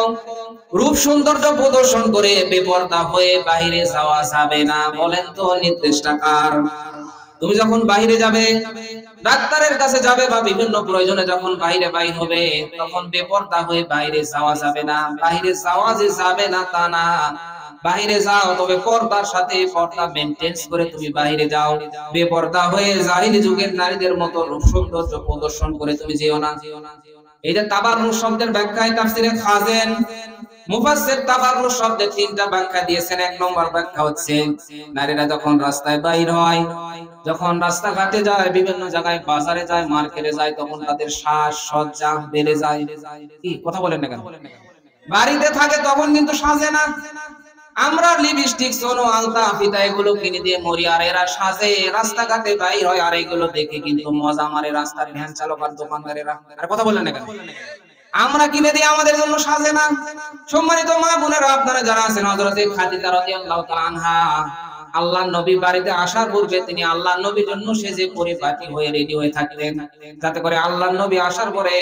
রূপ সৌন্দর্য প্রদর্শন করে বেপরদা হয়ে বাইরে যাওয়া যাবে না। বলেন তো নির্দেশটা কার? তুমি যখন বাইরে যাবে, ডাক্তারের কাছে যাবে বা বিভিন্ন প্রয়োজনে যখন বাইরে বাইর হবে, তখন বেপরদা হয়ে বাইরে যাওয়া যাবে না। বাইরে যাওয়া যে যাবে না তা না, বাইরে যাও তবে পর্দার সাথে পর্দা মেইনটেইন করে তুমি বাইরে যাও। বেপরদা হয়ে জাহিলি যুগের নারীদের মতো রূপ সৌন্দর্য প্রদর্শন করে তুমি যেও না। এই যে তাবাররুজ শব্দের ব্যাখ্যায় তাফসীরে খাজেন মুফাসসির তাবাররুজ শব্দের তিনটা ব্যাখ্যা দিয়েছেন। এক নম্বর ব্যাখ্যা হচ্ছে নারীরা যখন রাস্তায় বাইর হয়, যখন রাস্তাঘাটে যায়, বিভিন্ন জায়গায় বাজারে যায়, মার্কেটে যায়, তখন তাদের সাজ সজ্জা বেড়ে যায়। কি কথা বলেন না কেন? বাড়িতে থাকে তখন কিন্তু সাজে না। আমরা লিপস্টিক, সোনো, আলতা, ফিতা এগুলো কিনে দিয়ে মরি, আর এরা সাজে রাস্তাঘাটে বাইর হয়, আর এগুলো দেখে কিন্তু মজা মারে রাস্তার ভ্যান চালক আর দোকানদারেরা। আর কথা বলেন না কেন? আমরা কিনে দিয়ে আমাদের জন্য সাজে না। সম্মানিত মা বোনেরা, আপনারা যারা আছেন, হযরতে খাদিজা রাদিয়াল্লাহু তাআলা আনহা আল্লাহর নবী বাড়িতে আসার পূর্বে তিনি আল্লাহর নবীর জন্য সেজে পরিপাটি হয়ে রেডি হয়ে থাকতেন, যাতে করে আল্লাহর নবী আসার পরে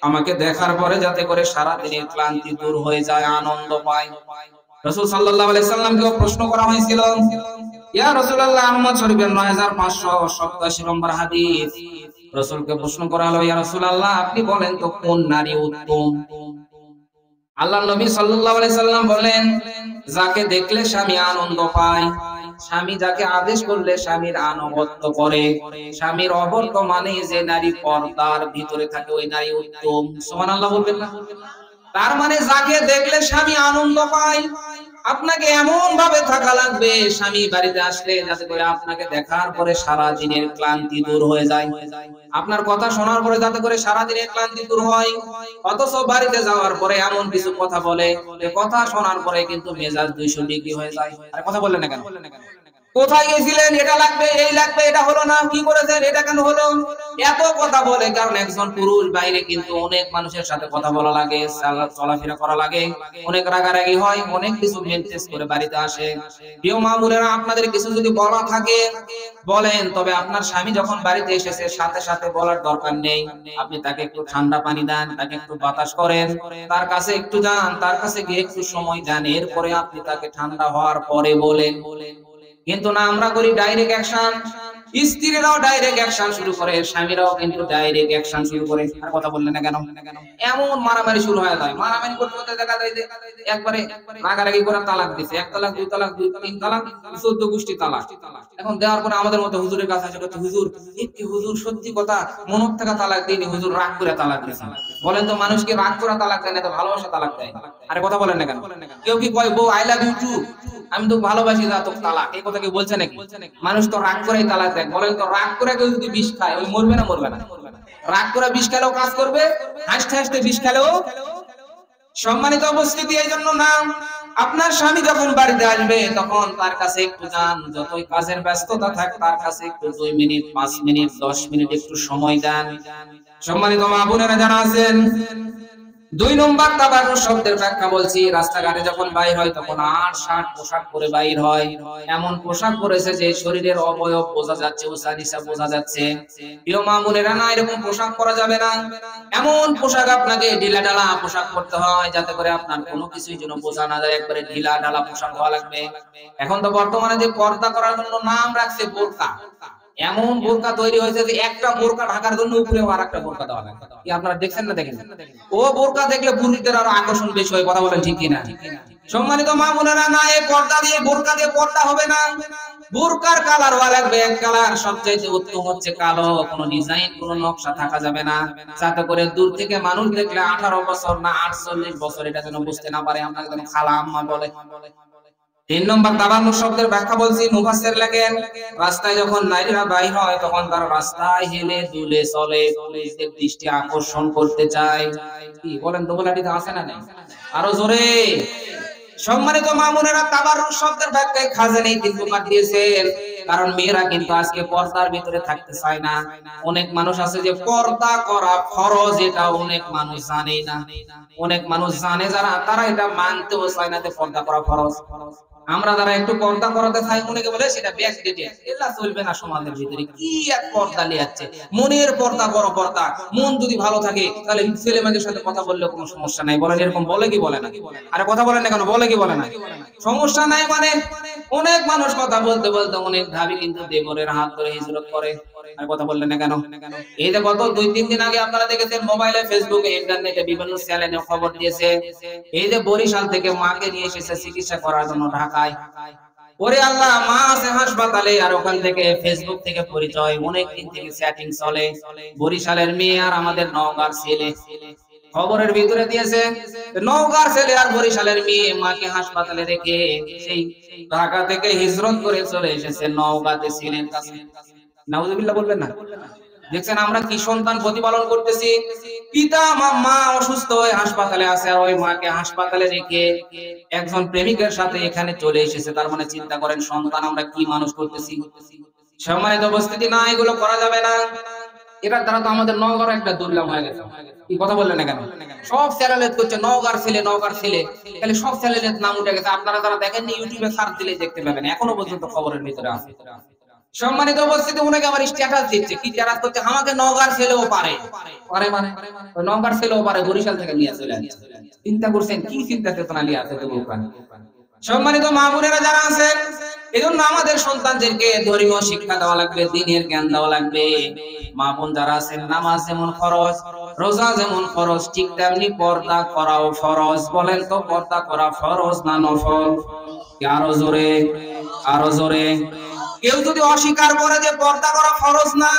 আমাকে দেখার পরে যাতে করে সারা দিনের ক্লান্তি দূর হয়ে যায়, আনন্দ পায়। রাসূল সাল্লাল্লাহু আলাইহি সাল্লামকে প্রশ্ন করা হয়েছিল, ইয়া রাসূলুল্লাহ, আহমদ শরীফের 9587 নম্বর হাদিস। রাসূলকে প্রশ্ন করা হলো, ইয়া রাসূলুল্লাহ, আপনি বলেন তো কোন নারী উত্তম? আল্লাহর নবী সাল্লাল্লাহু আলাইহি সাল্লাম বলেন, যাকে দেখলে স্বামী আনন্দ পায়, স্বামী যাকে আদেশ করলে স্বামীর আনুগত্য করে, স্বামীর অবর্তমানে যে নারী পর্দার ভিতরে থাকে ওই নারী উত্তম। সুবহানাল্লাহ বলবেন না? তার মানে যাকে দেখলে স্বামী আনন্দ পায়, আপনাকে এমন ভাবে থাকা লাগবে স্বামী বাড়িতে আসলে যাতে করে আপনাকে দেখার পরে সারা দিনের ক্লান্তি দূর হয়ে যায়, আপনার কথা শোনার পরে যাতে করে সারা দিনের ক্লান্তি দূর হয়। অথচ বাড়িতে যাওয়ার পরে এমন কিছু কথা বলে যে কথা শোনার পরে কিন্তু মেজাজ 200 ডিগ্রি হয়ে যায়। আর কথা বললেন না কেন? কোথায় গেছিলেন, এটা লাগবে, এই লাগবে, এটা হলো না, কি করেছেন, এটা কেন হলো, এত কথা বলে। কারণ একজন পুরুষ বাইরে কিন্তু অনেক মানুষের সাথে কথা বলা লাগে, চলাফেরা করা লাগে, অনেক রাগারাগি হয়, অনেক কিছু মেনটেন করে বাড়িতে আসে। প্রিয় মা বোনেরা, আপনাদের কিছু যদি বলা থাকে বলেন, তবে আপনার স্বামী যখন বাড়িতে এসেছে সাথে সাথে বলার দরকার নেই। আপনি তাকে একটু ঠান্ডা পানি দেন, তাকে একটু বাতাস করেন, তার কাছে একটু যান, তার কাছে গিয়ে একটু সময় দেন, এরপরে আপনি তাকে ঠান্ডা হওয়ার পরে বলেন। কিন্তু না, আমরা করি ডাইরেক্ট অ্যাকশন। স্ত্রীরাও ডাইরেক্ট অ্যাকশন শুরু করে, স্বামীরাও কিন্তু ডাইরেক্ট অ্যাকশন শুরু করে। আর কথা বললেন না কেন? এমন মারামারি শুরু হয়ে যায়, মারামারি করতে করতে দেখা যায় যে একবারে রাগারাগি করে তালাক দিছে, এক তালাক, দুই তালাক, দুই তিন তালাক, 14 গোষ্ঠী তালাক। এখন দেওয়ার পরে আমাদের মতো হুজুরের কাছে আসে, হুজুর কি হুজুর সত্যি কথা, মনের থেকে তালাক দিইনি হুজুর, রাগ করে তালাক দিয়েছেন। বলেন তো মানুষকে রাগ করে তালাক দেয় না তো ভালোবাসা তালাক দেয়? আরে কথা বলেন না কেন? কেউ কি কয় বউ আই লাভ ইউ টু, আমি তো ভালোবাসি না, তো তালাক, এই কথা কি বলছে নাকি? মানুষ তো রাগ করেই তালাক দেয়। বলেন তো রাগ করে কেউ যদি বিষ খায় ওই মরবে না মরবে না? রাগ করে বিষ খেলেও কাজ করবে, হাসতে হাসতে বিষ খেলেও। সম্মানিত উপস্থিতি, এই জন্য না, আপনার স্বামী যখন বাড়িতে আসবে তখন তার কাছে একটু যান, যতই কাজের ব্যস্ততা থাক তার কাছে একটু 2 মিনিট 5 মিনিট 10 মিনিট একটু সময় দেন। সম্মানিত মা বোনেরা যারা আছেন, 2 নম্বর তাবাররুজ শব্দের ব্যাখ্যা বলছি। রাস্তাঘাটে যখন বাইর হয় তখন 8-60 পোশাক পরে বাইর হয়। এমন পোশাক পরেছে যে শরীরের অবয়ব বোঝা যাচ্ছে, ওসানিসা বোঝা যাচ্ছে। প্রিয় মা বোনেরা, না, এরকম পোশাক পরা যাবে না। এমন পোশাক আপনাকে ঢিলা ঢালা পোশাক পরতে হয় যাতে করে আপনার কোনো কিছুই যেন বোঝা না যায়, একবারে ঢিলা ঢালা পোশাক হওয়া লাগবে। এখন তো বর্তমানে যে পর্দা করার জন্য নাম রাখছে বোরকা, এমন বোরকা তৈরি হয়েছে যে একটা বোরকা ঢাকার জন্য উপরে আরেকটা বোরকা দেওয়া লাগে। কি আপনারা দেখছেন না দেখেন? ও বোরকা দেখলে পুরুষদের আরো আকর্ষণ বেশি হয়। কথা বলেন ঠিক কিনা? সম্মানিত মা বোনেরা, না, এই পর্দা দিয়ে বোরকা দিয়ে পর্দা হবে না। বোরকার কালার হওয়া লাগবে এক কালার, সবচেয়ে উত্তম হচ্ছে কালো, কোনো ডিজাইন কোনো নকশা থাকা যাবে না, যাতে করে দূর থেকে মানুষ দেখলে 18 বছর না 48 বছর এটা যেন বুঝতে না পারে, আমরা যেন খালা আম্মা বলে। 3 নম্বর তাবাররুজ শব্দের ব্যাখ্যা বলছি। মুফাসসির লেখেন, রাস্তায় যখন নারীরা বাইর হয় তখন তারা রাস্তায় হেলে দুলে চলে, পুলিশদের দৃষ্টি আকর্ষণ করতে চায়। কি বলেন? দোবলাটিতে আছে না নাই? আরো জোরে। সম্মানিত মা বোনেরা, তাবাররুজ শব্দের ব্যাখ্যায় খাজানী 3 প্রকার দিয়েছেন। কারণ মেয়েরা কিন্তু আজকে পর্দার ভিতরে থাকতে চায় না। অনেক মানুষ আছে যে পর্দা করা ফরজ, এটা অনেক মানুষ জানে না। অনেক মানুষ জানে যারা, তারা এটা মানতেও চায় না যে পর্দা করা ফরজ। আমরা যারা একটু পর্দা করাতে চাই, অনেকে বলে সেটা ব্যাকডেটেড, এটা চলবে না সমাজের ভিতরে। কি এক পর্দা লিয়াচ্ছে, মনের পর্দা, বড় পর্দা। মন যদি ভালো থাকে তাহলে ছেলে মেয়েদের সাথে কথা বললে কোনো সমস্যা নাই। বলেন এরকম বলে কি বলে না? আরে কথা বলেন না কেন? বলে কি বলে না? সমস্যা নাই মানে অনেক মানুষ কথা বলতে বলতে অনেক ভাবি কিন্তু দেবরের হাত ধরে হিজরত করে। আর কথা বললেন না কেন? এই যে গত 2-3 দিন আগে আপনারা দেখেছেন মোবাইলে, ফেসবুকে, ইন্টারনেটে বিভিন্ন চ্যানেলে খবর দিয়েছে, এই যে বরিশাল থেকে মাকে নিয়ে এসেছে চিকিৎসা করার জন্য ঢাকায়। ওরে আল্লাহ, মা আছে হাসপাতালে আর ওখান থেকে ফেসবুক থেকে পরিচয়, অনেক দিন থেকে চ্যাটিং চলে। বরিশালের মেয়ে আর আমাদের নওগাঁর ছেলে খবরের ভিতরে দিয়েছে, নওগাঁর ছেলে আর বরিশালের মেয়ে মাকে হাসপাতালে রেখে সেই ঢাকা থেকে হিজরত করে চলে এসেছে নওগাঁতে ছিলেন কাছে। নাউজুবিল্লাহ বলবেন না? দেখছেন আমরা কি সন্তান প্রতিপালন করতেছি। পিতা মা অসুস্থ হয়ে হাসপাতালে আছে, আর ওই মাকে হাসপাতালে রেখে একজন প্রেমিকের সাথে এখানে চলে এসেছে। তার মানে চিন্তা করেন সন্তান আমরা কি মানুষ করতেছি। সম্মানিত উপস্থিতি, না, এগুলো করা যাবে না। এটার দ্বারা তো আমাদের নওগাঁর একটা দুর্নাম হয়ে গেছে। কি কথা বললেন না কেন? সব চ্যানেলে করছে নওগাঁর ছেলে, নওগাঁর ছেলে, তাহলে সব চ্যানেলের নাম উঠে গেছে। আপনারা যারা দেখেন ইউটিউবে সার্চ দিলেই দেখতে পাবেন, এখনো পর্যন্ত খবরের ভিতরে আছে। সম্মানিত উপস্থিতি, উনাকে আবার স্ট্যাটাস দিচ্ছে, কি স্ট্যাটাস করছে? আমাকে নওগাঁর ছেলেও পারে। পারে মানে ওই নওগাঁর ছেলেও পারে, বরিশাল থেকে নিয়ে চলে আসছে। চিন্তা করছেন কি চিন্তা চেতনা নিয়ে আসে তো ওখানে। সম্মানিত মা বোনেরা যারা আছেন, এজন্য আমাদের সন্তানদেরকে ধর্মীয় শিক্ষা দেওয়া লাগবে, দ্বীনের জ্ঞান দেওয়া লাগবে। মা বোন যারা আছেন, নামাজ যেমন ফরজ, রোজা যেমন ফরজ, ঠিক তেমনি পর্দা করাও ফরজ। বলেন তো পর্দা করা ফরজ না নফল? আরো জোরে, আরো জোরে। কেউ যদি অস্বীকার করে যে পর্দা করা ফরজ না,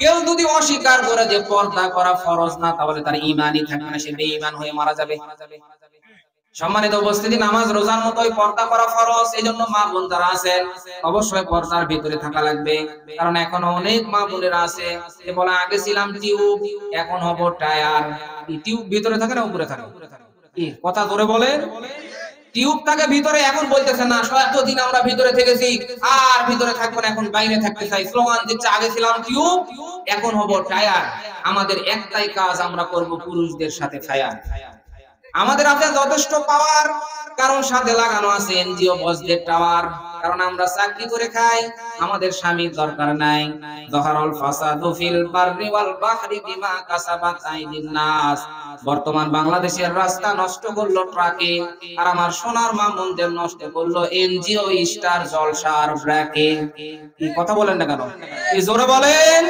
কেউ যদি অস্বীকার করে যে পর্দা করা ফরজ না, তাহলে তার ঈমানই থাকবে না, সে বেঈমান হয়ে মারা যাবে। সম্মানিত উপস্থিতি, নামাজ রোজার মতোই পর্দা করা ফরজ। এইজন্য মা বোন যারা আছেন অবশ্যই পর্দার ভিতরে থাকা লাগবে। কারণ এখনো অনেক মা বোনেরা আছে যে বলে আগে ছিলাম টিউব, এখন হবো টায়ার। টিউব ভিতরে থাকে না উপরে থাকে? কি কথা ধরে বলে? টিউব থাকে ভিতরে, এখন বলতেছে না এতদিন আমরা ভিতরে থেকেছি আর ভিতরে থাকবো না, এখন বাইরে থাকতে চাই। স্লোগান দিচ্ছে আগে ছিলাম টিউব, এখন হবো টায়ার। আমাদের একটাই কাজ, আমরা করব পুরুষদের সাথে ফায়ার। আমাদের আছে যথেষ্ট পাওয়ার, কারণ সাথে লাগানো আছে এনজিও বসদের টাওয়ার। কারণ আমরা চাকরি করে খাই, আমাদের স্বামীর দরকার নাই। যহরাল ফাসাদু ফিল বাররি ওয়াল বাহরি বিমা কাসাবাত আইদিন নাস। বর্তমান বাংলাদেশের রাস্তা নষ্ট করলো ট্রাকে, আর আমার সোনার মা মন্দির নষ্ট করলো এনজিও স্টার জলসার ব্র্যাকে। কি কথা বলেন না কেন? এই জোরে বলেন,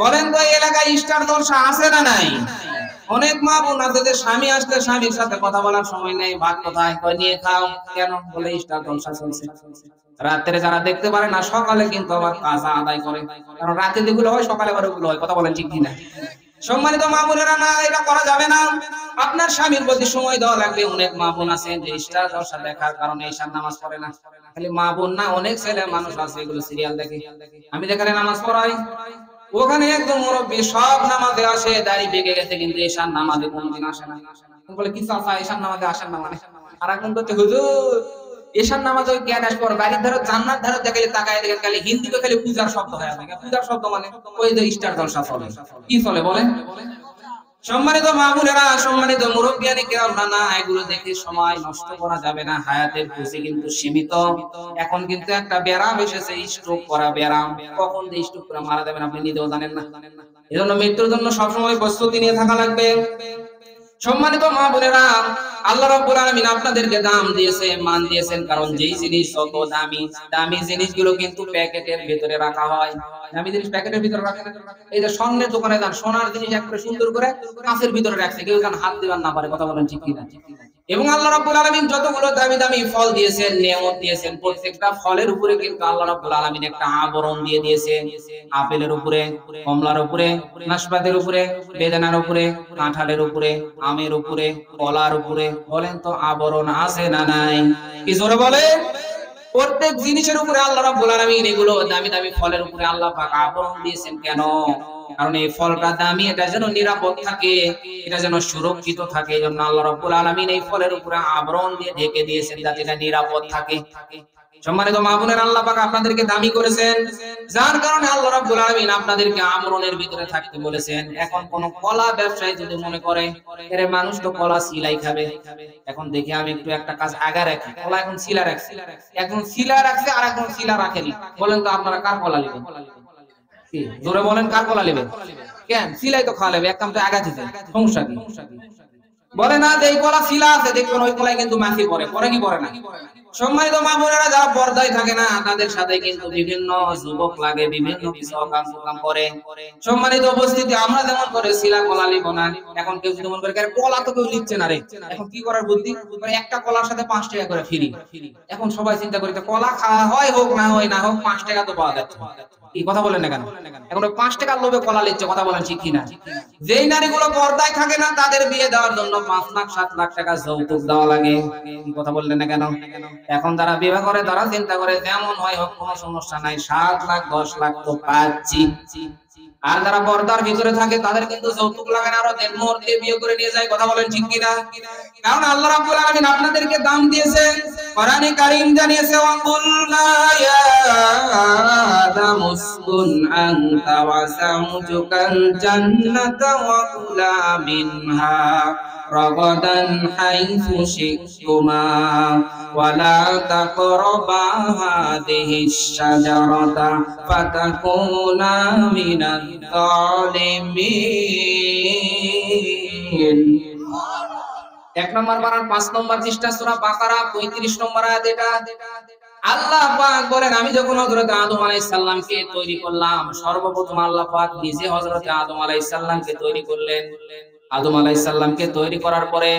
বলেন তো এই এলাকায় স্টার জলসা আছে না নাই? অনেক মা বোন আছে যে স্বামী আসলে স্বামীর সাথে কথা বলার সময় নেই, ভাত কোথায় কই নিয়ে খাও, কেন বলে স্টার জলসা চলছে। রাতে যারা দেখতে পারে না, সকালে কিন্তু আবার কাজা আদায় করে, কারণ রাতে যেগুলো হয় সকালে আবার ওগুলো হয়। কথা বলেন ঠিক কিনা? সম্মানিত মা বোনেরা, না এটা করা যাবে না। আপনার স্বামীর প্রতি সময় দেওয়া লাগবে। অনেক মা বোন আছে যে স্টার জলসা দেখার কারণে ঈশার নামাজ পড়ে না। খালি মা বোন না, অনেক ছেলে মানুষ আছে এগুলো সিরিয়াল দেখে। আমি যেখানে নামাজ পড়াই ওখানে একদম মুরব্বী সব নামাজে আসে, দাড়ি পেকে গেছে, কিন্তু ঈশার নামাজে কোনদিন আসে না। বলে কি চাচা ঈশার নামাজে আসেন না মানে? আর এখন করতে হুজুর ঈশার নামাজ ওই জ্ঞান আসবে, বাড়ির ধারো জান্নাত ধারো দেখলে তাকায় দেখেন খালি হিন্দিতে খালি পূজার শব্দ হয়। পূজার শব্দ মানে ওই যে স্টার জলসা চলে। কি চলে বলেন? সম্মানিত মা বোনেরা, সম্মানিত মুরব্বিয়ানি কেরাম, না এগুলো দেখে সময় নষ্ট করা যাবে না। হায়াতের পুঁজি কিন্তু সীমিত। এখন কিন্তু একটা ব্যারাম এসেছে, স্ট্রোক করা ব্যারাম। কখন যে স্ট্রোক করে মারা যাবেন আপনি নিজেও জানেন না। এজন্য মৃত্যুর জন্য সবসময় প্রস্তুতি নিয়ে থাকা লাগবে। সম্মানিত মা বোনেরা, আল্লাহ রাব্বুল আলামিন আপনাদেরকে দাম দিয়েছে, মান দিয়েছেন, কারণ যেই জিনিস যত দামি, দামি জিনিসগুলো কিন্তু প্যাকেটের ভিতরে রাখা হয়। দামি জিনিস প্যাকেটের ভিতরে রাখে না। এই যে স্বর্ণের দোকানে যান, সোনার জিনিস একবারে সুন্দর করে কাঁচের ভিতরে রাখছে, কেউ যেন হাত দিবেন না পারে। কথা বলেন ঠিক কিনা? এবং আল্লাহ রাব্বুল আলামিন যতগুলো দামি দামি ফল দিয়েছেন, নিয়ামত দিয়েছেন, প্রত্যেকটা ফলের উপরে কিন্তু আল্লাহ রাব্বুল আলামিন একটা আবরণ দিয়ে দিয়েছেন। আপেলের উপরে, কমলার উপরে, নাশপাতির উপরে, বেদানার উপরে, কাঁঠালের উপরে, আমের উপরে, কলার উপরে, বলেন তো আবরণ আছে না নাই? কি জোরে বলে? প্রত্যেক জিনিসের উপরে আল্লাহ রাব্বুল আলামিন এগুলো দামি দামি ফলের উপরে আল্লাহ পাক আবরণ দিয়েছেন। কেন? কারণ এই ফলটা দামি, এটা যেন নিরাপদ থাকে, এটা যেন সুরক্ষিত থাকে। এই জন্য আল্লাহ রাব্বুল আলামিন এই ফলের উপরে আবরণ দিয়ে ঢেকে দিয়েছেন, যাতে এটা নিরাপদ থাকে। সম্মানিত মা বোনেরা, আল্লাহ পাক আপনাদেরকে দামি করেছেন, যার কারণে আল্লাহ রাব্বুল আলামিন আপনাদেরকে আবরণের ভিতরে থাকতে বলেছেন। এখন কোন কলা ব্যবসায়ী যদি মনে করে এর মানুষ তো কলা সিলাই খাবে, এখন দেখি আমি একটু একটা কাজ আগা রাখি, কলা এখন সিলা রাখছি, এখন সিলা রাখছে আর এখন সিলা রাখেনি, বলেন তো আপনারা কার কলা নেবেন? কি জোরে বলেন, কার কলা নেবেন? কেন সিলাই তো খাওয়া লাগবে, এক কাম তো আগা দিতে, সমস্যা কি? বলে না যে এই কলা সিলা আছে, দেখবেন ওই কলাই কিন্তু মাছি পড়ে, পরে কি পড়ে না? সম্মানিত মা বোনেরা, যারা পর্দায় থাকে না তাদের সাথে কিন্তু বিভিন্ন যুবক লাগে, বিভিন্ন কিছু কাম করে। সম্মানিত উপস্থিতি, আমরা যেমন করে সিলা কলা লিব না, এখন কেউ যদি মনে করে কলা তো কেউ লিখছে না রে, এখন কি করার বুদ্ধি, একটা কলার সাথে 5 টাকা করে ফ্রি। এখন সবাই চিন্তা করে কলা খাওয়া হয়, হোক না হয়, না হোক 5 টাকা তো পাওয়া যাচ্ছে। কি কথা বলেন না কেন? এখন ওই 5 টাকার লোভে কলা লিখছে। কথা বলেন ঠিক কিনা? যেই নারীগুলো পর্দায় থাকে না তাদের বিয়ে দেওয়ার জন্য 5 লাখ 7 লাখ টাকা যৌতুক দেওয়া লাগে। কি কথা বললেন না কেন? এখন যারা বিবাহ করে তারা চিন্তা করে যেমন হয় হোক, কোনো সমস্যা নাই, 7 লাখ 10 লাখ তো পাচ্ছি। আর যারা পর্দার ভিতরে থাকে তাদের কিন্তু যৌতুক লাগে না, আরো দেড় মুহূর্তে বিয়ে করে নিয়ে যায়। কথা বলেন ঠিক কিনা? কারণ আল্লাহ রাব্বুল আলামিন আপনাদেরকে দাম দিয়েছেন। কোরআনে কারীম জানিয়েছে, ওয়া কুলনা ইয়া আদামু উসকুন আনতা ওয়া যাওজুকাল জান্নাতা ওয়া কুলা মিনহা রাগাদান হাইথু শি'তুমা ওয়া লা তাকরাবা হাযিহিশ শাজারাতা ফাতাকুনা মিনাল যালিমিন। 1 নম্বর পারার 5 নম্বর পৃষ্ঠা সূরা বাকারা 35 নম্বর আয়াত। এটা আল্লাহ পাক বলেন, আমি যখন হযরত আদম আলাইহিস সালামকে তৈরি করলাম, সর্বপ্রথম আল্লাহ পাক নিজে হযরত আদম আলাইহিস সালামকে তৈরি করলেন। আদম আলাইহিস সালামকে তৈরি করার পরে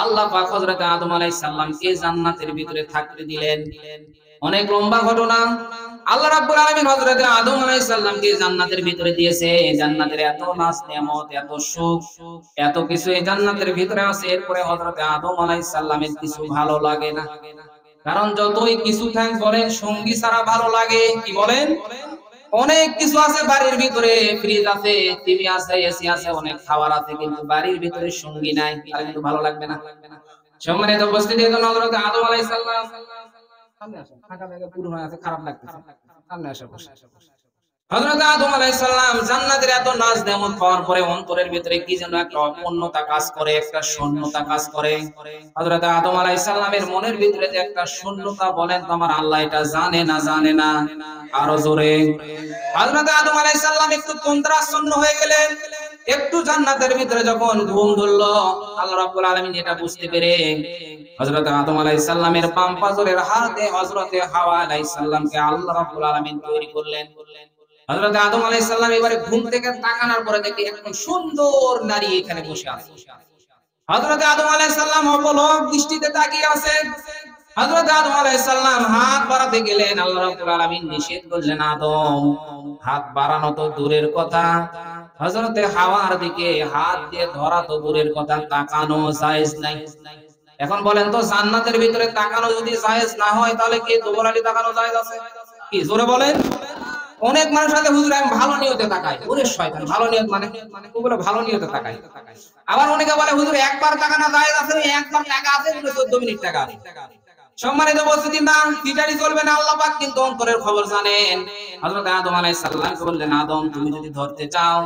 আল্লাহ পাক হযরত আদম আলাইহিস সালামকে জান্নাতের ভিতরে থাকতে দিলেন। অনেক লম্বা ঘটনা। আল্লাহ রাব্বুল আলামিন হযরত আদম আলাইহিস সালামকে জান্নাতের ভিতরে দিয়েছে। জান্নাতের এত নাজ নিয়ামত, এত সুখ, এত কিছু এই জান্নাতের ভিতরে আছে। এরপরে হযরত আদম আলাইহিস সালামের কিছু ভালো লাগে না। কারণ যতই কিছু থাক বলেন, সঙ্গী ছাড়া ভালো লাগে? কি বলেন? অনেক কিছু আছে বাড়ির ভিতরে, ফ্রিজ আছে, টিভি আছে, এসি আছে, অনেক খাবার আছে, কিন্তু বাড়ির ভিতরে সঙ্গী নাই, তাহলে কিন্তু ভালো লাগবে না। সম্মানিত উপস্থিতি, এজন্য হযরত আদম আলাইহিস সালাম সামনে আসেন, ফাঁকা জায়গা পুরো হয়ে আছে, খারাপ লাগতেছে, সামনে আসেন, বসে। হযরত আদম আলাইহিস সালাম জান্নাতের এত নাজ নেয়ামত পাওয়ার পরে অন্তরের ভিতরে কি যেন একটা অপূর্ণতা কাজ করে, একটা শূন্যতা কাজ করে। হযরত আদম আলাইহিস সালামের মনের ভিতরে যে একটা শূন্যতা, বলেন তো আমার আল্লাহ এটা জানে না জানে না? আরো জোরে। হযরত আদম আলাইহিস সালাম একটু তন্দ্রাচ্ছন্ন হয়ে গেলেন। একটু জান্নাতের ভিতরে যখন ঘুম ধরলো, আল্লাহ রাব্বুল আলামিন এটা বুঝতে পেরে হযরত আদম আলাইহিস সালামের বাম পাজরের হাতে হযরত হাওয়া আলাইহিস সালামকে আল্লাহ রাব্বুল আলামিন তৈরি করলেন। হযরত আদম আলাইহিস সালাম এবারে ঘুম থেকে তাকানোর পরে দেখে একজন সুন্দর নারী এখানে বসে আছে। হযরত আদম আলাইহিস সালাম অপলক দৃষ্টিতে তাকিয়ে আছেন। হযরত আদম আলাইহিস সালাম হাত বাড়াতে গেলেন, আল্লাহ রাব্বুল আলামিন নিষেধ করলেন, আদম হাত বাড়ানো তো দূরের কথা, হযরতে হাওয়ার দিকে হাত দিয়ে ধরা তো দূরের কথা, তাকানো জায়েজ নাই। এখন বলেন তো, জান্নাতের ভিতরে তাকানো যদি জায়েজ না হয়, তাহলে কি দুবরালি তাকানো জায়েজ আছে? কি জোরে বলেন? অনেক মানুষ আছে, হুজুর আমি ভালো নিয়তে তাকাই। ওরে শয়তান, ভালো নিয়ত মানে ওগুলো ভালো নিয়তে তাকাই। আবার অনেকে বলে হুজুর একবার তাকানো জায়েজ আছে, একবার টাকা আছে, 14 মিনিট টাকা আছে। সম্মানিত উপস্থিতি, না ফিটারি চলবে না, আল্লাহ পাক কিন্তু অন্তরের খবর জানেন। হযরত আদম আলাইহিস সালাম বললেন, আদম তুমি যদি ধরতে চাও,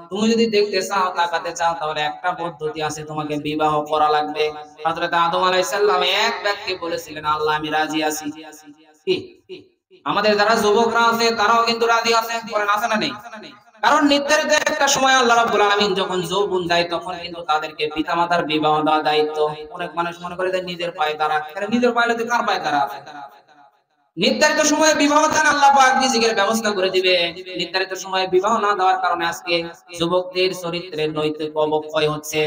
তুমি যদি দেখতে চাও, তাকাতে চাও, তাহলে একটা পদ্ধতি আছে, তোমাকে বিবাহ করা লাগবে। হযরত আদম আলাইহিস সালাম এক ব্যক্তি বলেছিলেন, আল্লাহ আমি রাজি আছি। কি আমাদের যারা যুবকরা আছে তারাও কিন্তু রাজি আছে, বলেন আছে না নেই? কারণ নির্ধারিত একটা সময় আল্লাহ রাব্বুল আলামিন যখন যৌবন দেয়, তখন কিন্তু তাদেরকে পিতামাতার বিবাহ দেওয়া দায়িত্ব। অনেক মানুষ মনে করে যে নিজের পায়ে দাঁড়া, নিজের পায়ে কার পায়ে দাঁড়া আছে? নির্ধারিত সময়ে বিবাহ দান আল্লাহ পাক রিজিকের ব্যবস্থা করে দিবে। নির্ধারিত সময়ে বিবাহ না দেওয়ার কারণে আজকে যুবকদের চরিত্রের নৈতিক অবক্ষয় হচ্ছে,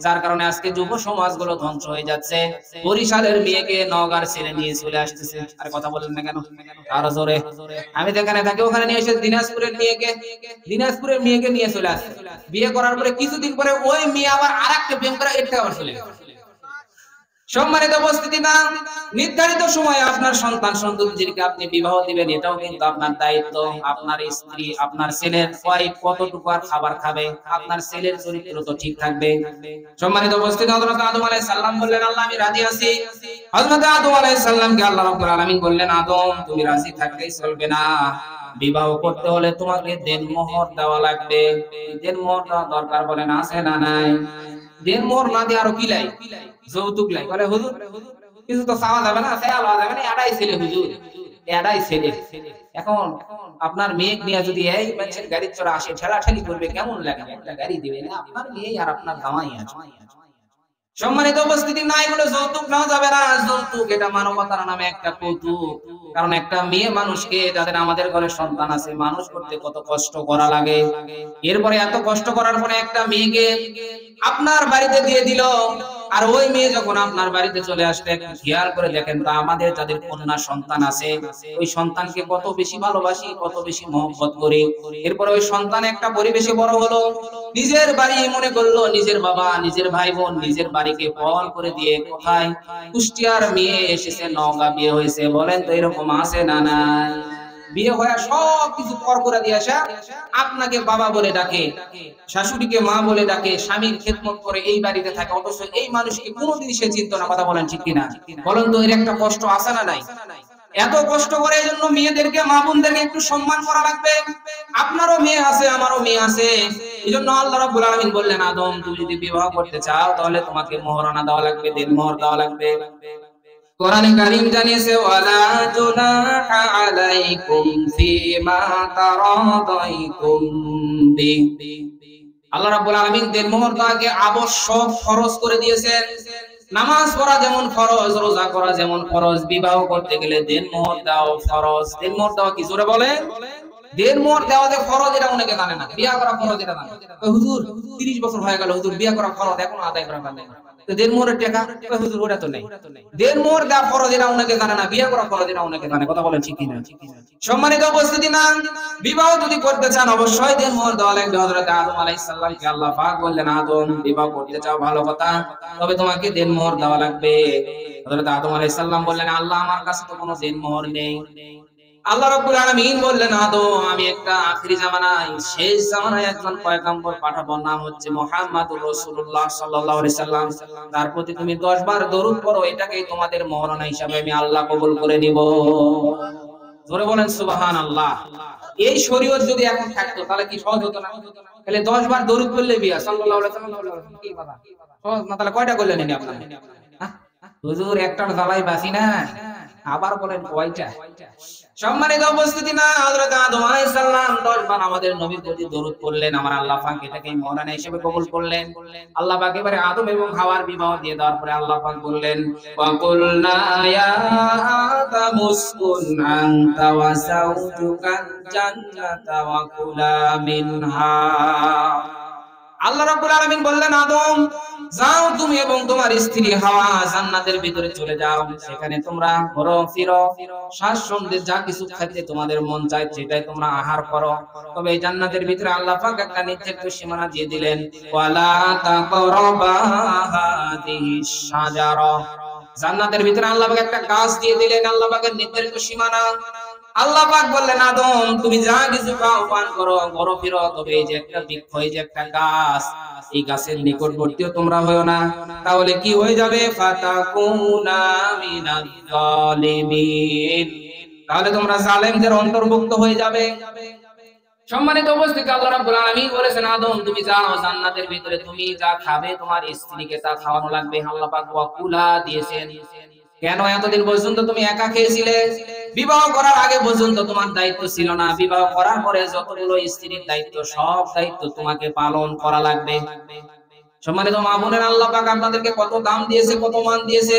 যার কারণে আজকে যুব সমাজগুলো ধ্বংস হয়ে যাচ্ছে। বরিশালের মেয়েকে নওগাঁর ছেলে নিয়ে চলে আসতেছে। আর কথা বলেন না কেন? আরো জোরে। আমি যেখানে থাকি ওখানে নিয়ে এসে দিনাজপুরের মেয়েকে নিয়ে চলে আসছে। বিয়ে করার পরে কিছুদিন পরে ওই মেয়ে আবার আরেকটা প্রেম করে, এটা আবার চলে গেছে। সম্মানিত উপস্থিতি, না নির্ধারিত সময়ে আপনার সন্তান সন্ততিদেরকে আপনি বিবাহ দিবেন, এটাও কিন্তু আপনার দায়িত্ব। আপনার স্ত্রী, আপনার ছেলের ওয়াইফ কতটুকু আর খাবার খাবে, আপনার ছেলের চরিত্র তো ঠিক থাকবে। সম্মানিত উপস্থিতি, হযরত আদম আলাইহিস সালাম বললেন, আল্লাহ আমি রাজি আছি। হযরত আদম আলাইহিস সালামকে আল্লাহ রাব্বুল আলামিন বললেন, আদম তুমি রাজি থাকলেই চলবে না, বিবাহ করতে হলে তোমাকে দেনমোহর দেওয়া লাগবে। দেনমোহর দেওয়া দরকার, বলেন আছে না নাই? দেনমোহর না দিয়ে আরো কি লাই? যৌতুক লাই। বলে হুজুর কিছু তো চাওয়া যাবে না, চাওয়া যাবে না, এটাই ছেলে হুজুর, এটাই ছেলে। এখন আপনার মেয়ে নিয়ে যদি এই মানুষের গাড়ি চড়া আসে, ঠেলাঠেলি করবে, কেমন লাগে? একটা গাড়ি দিবে না, আপনার মেয়ে আর আপনার জামাই আছে। সম্মানিত উপস্থিতি, না এগুলো যৌতুক নেওয়া যাবে না। যৌতুক এটা মানবতার নামে একটা কৌতুক। কারণ একটা মেয়ে মানুষকে, যাদের আমাদের ঘরে সন্তান আছে, মানুষ করতে কত কষ্ট করা লাগে। এরপরে এত কষ্ট করার পরে একটা মেয়েকে আপনার বাড়িতে দিয়ে দিল, আর ওই মেয়ে যখন আপনার বাড়িতে চলে আসবে, একটু খেয়াল করে দেখেন তো, আমাদের যাদের কন্যা সন্তান আছে, ওই সন্তানকে কত বেশি ভালোবাসি, কত বেশি মহব্বত করি। এরপরে ওই সন্তান একটা পরিবেশে বড় হলো, নিজের বাড়ি মনে করলো, নিজের বাবা, নিজের ভাই বোন, নিজের বাড়িকে পণ করে দিয়ে কোথায় কুষ্টিয়ার মেয়ে এসেছে, নওগাঁ বিয়ে হয়েছে। বলেন তো এরকম আছে না নাই? বিয়ে হয়ে সবকিছু পর করে দিয়ে আসা, আপনাকে বাবা বলে ডাকে, শাশুড়িকে মা বলে ডাকে, স্বামীর খেদমত করে এই বাড়িতে থাকে, অথচ এই মানুষকে কোনোদিন সে চিন্তা না। কথা বলেন ঠিক কিনা? বলেন তো এর একটা কষ্ট আছে না নাই? এত কষ্ট করে, এই জন্য মেয়েদেরকে, মা বোনদেরকে একটু সম্মান করা লাগবে। আপনারও মেয়ে আছে, আমারও মেয়ে আছে। এই জন্য আল্লাহ রাব্বুল আলামিন বললেন, আদম তুমি যদি বিবাহ করতে চাও, তাহলে তোমাকে মোহরানা দেওয়া লাগবে, দেনমোহর দেওয়া লাগবে। কোরআনে কারীম জানিয়েছে, ওয়ালা জুনাহা আলাইকুম ফিমা তারাদাইতুম বি। আল্লাহ রাব্বুল আলামিন দেনমোহর দেওয়াকে আবশ্যক, ফরজ করে দিয়েছেন। নামাজ পড়া যেমন ফরজ, রোজা করা যেমন ফরজ, বিবাহ করতে গেলে দেনমোহর দেওয়া ফরজ। দেনমোহর দেওয়া কি জোরে বলে? দেনমোহর দেওয়া যে ফরজ, এটা অনেকে জানে না। বিয়ে করা ফরজ এটা জানে। হুজুর 30 বছর হয়ে গেল, হুজুর বিয়ে করা ফরজ এখনো আদায় করা পারলেন না, তো দেনমোহরের টাকা? হুজুর ওটা তো নেই। দেনমোহর দেওয়া ফরজ, এটা অনেকে জানে না। বিয়ে করা ফরজ, এটা অনেকে জানে। কথা বলেন ঠিক কিনা? সম্মানিত উপস্থিতি, না বিবাহ যদি করতে চান, অবশ্যই দেনমোহর দেওয়া লাগবে। হযরত আদম আলাইহিস সালামকে আল্লাহ পাক বললেন, আদম বিবাহ করতে চাও ভালো কথা, তবে তোমাকে দেনমোহর দেওয়া লাগবে। হযরত আদম আলাইহিস সালাম বললেন, আল্লাহ আমার কাছে তো কোনো দেনমোহর নেই। আল্লাহ রাব্বুল আলামিন বললেন, আদম আমি একটা আখিরি জামানায়, শেষ জামানায় একজন পয়গম্বর পাঠাবো, নাম হচ্ছে মুহাম্মাদুর রাসূলুল্লাহ সাল্লাল্লাহু আলাইহি সাল্লাম। তার প্রতি তুমি 10 বার দরুদ পড়ো, এটাকেই তোমাদের মোহরানা হিসাবে আমি আল্লাহ কবুল করে নিব। জোরে বলেন সুবহানাল্লাহ। এই শরীয়ত যদি এখন থাকতো তাহলে কি সহজ হতো না? তাহলে 10 বার দরুদ পড়লে বিয়া, সাল্লাল্লাহু আলাইহি ওয়াসাল্লাম, কি কথা সহজ না? তাহলে কয়টা করলেন ইনি আপনারা? হুজুর একটার জ্বালাই বাসি না, আবার বলেন কয়টা? সম্মানিত উপস্থিতি, না হযরত আদম আলাইহিস সালাম 10 বার আমাদের নবীর প্রতি দরুদ পড়লেন, আমার আল্লাহ পাক এটাকে মওলানা হিসেবে কবুল করলেন। আল্লাহ পাক এবারে আদম এবং হাওয়ার বিবাহ দিয়ে দেওয়ার পরে আল্লাহ পাক বললেন, ওয়া কুলনা ইয়া আদামু উসকুন আনতা ওয়া যাওজুকাল জান্নাতা ওয়া কুলা মিনহা। আল্লাহ রাব্বুল আলামিন বললেন, আদম যাও তুমি এবং তোমার স্ত্রী হাওয়া জান্নাতের ভিতরে চলে যাও, সেখানে তোমরা ঘোরো ফিরো, স্বাচ্ছন্দ্যে যা কিছু খেতে তোমাদের মন চায় সেটাই তোমরা আহার করো। তবে এই জান্নাতের ভিতরে আল্লাহ পাক একটা নির্দিষ্ট সীমানা দিয়ে দিলেন, ওয়ালা তাকরাবা হাদিহিস শাজারা। জান্নাতের ভিতরে আল্লাহ পাক একটা গাছ দিয়ে দিলেন, আল্লাহ পাকের নির্ধারিত সীমানা। আল্লাহ পাক বললেন, আদম তুমি যা কিছু খাও পান করো, ঘোরো ফিরো, তবে এই যে একটা বৃক্ষ, এই যে একটা গাছ, এই গাছের নিকটবর্তীও তোমরা হয়ো না, তাহলে কি হয়ে যাবে? ফাতাকুনা মিনাজ জালিমিন, তাহলে তোমরা জালেমদের অন্তর্ভুক্ত হয়ে যাবে। সম্মানিত উপস্থিতি, আল্লাহ রাব্বুল আলামিন বলেছেন, আদম তুমি যাও জান্নাতের ভিতরে, তুমি যা খাবে তোমার স্ত্রীকে তা খাওয়ানো লাগবে। আল্লাহ পাক ওয়াকুলা দিয়েছেন। কেন এতদিন পর্যন্ত তুমি একা খেয়েছিলে? বিবাহ করার আগে পর্যন্ত তোমার দায়িত্ব ছিল না, বিবাহ করার পরে যতগুলো স্ত্রীর দায়িত্ব, সব দায়িত্ব তোমাকে পালন করা লাগবে। সম্মানিত মা বোনেরা, আল্লাহ পাক আপনাদেরকে কত দাম দিয়েছে, কত মান দিয়েছে।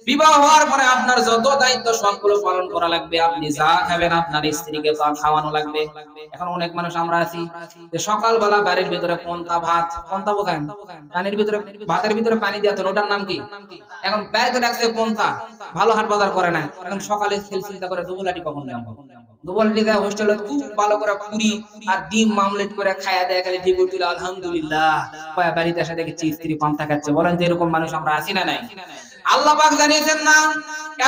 বিবাহ হওয়ার পরে আপনার যত দায়িত্ব সবগুলো পালন করা লাগবে। আপনি যা খাবেন আপনার স্ত্রীকে তা খাওয়ানো লাগবে। এখন অনেক মানুষ আমরা আছি যে সকালবেলা বাড়ির ভিতরে পন্তা ভাত, পন্তা বোঝেন, পানির ভিতরে, ভাতের ভিতরে পানি দেওয়া, তো ওটার নাম কি? এখন ব্যাগে রাখছে পন্তা, ভালো হাট বাজার করে না। এখন সকালে চিন্তা করে দুবলাটি কখন যাবো, দুবলাটি দেয় হোস্টেলে খুব ভালো করে পুরি আর ডিম মামলেট করে খায়া দেয়, খালি ঢিবুর তুলে আলহামদুলিল্লাহ, বাড়িতে এসে দেখছি স্ত্রী পন্তা খাচ্ছে। বলেন যে এরকম মানুষ আমরা আছি না নাই? আল্লাহ পাক জানিয়েছেন না,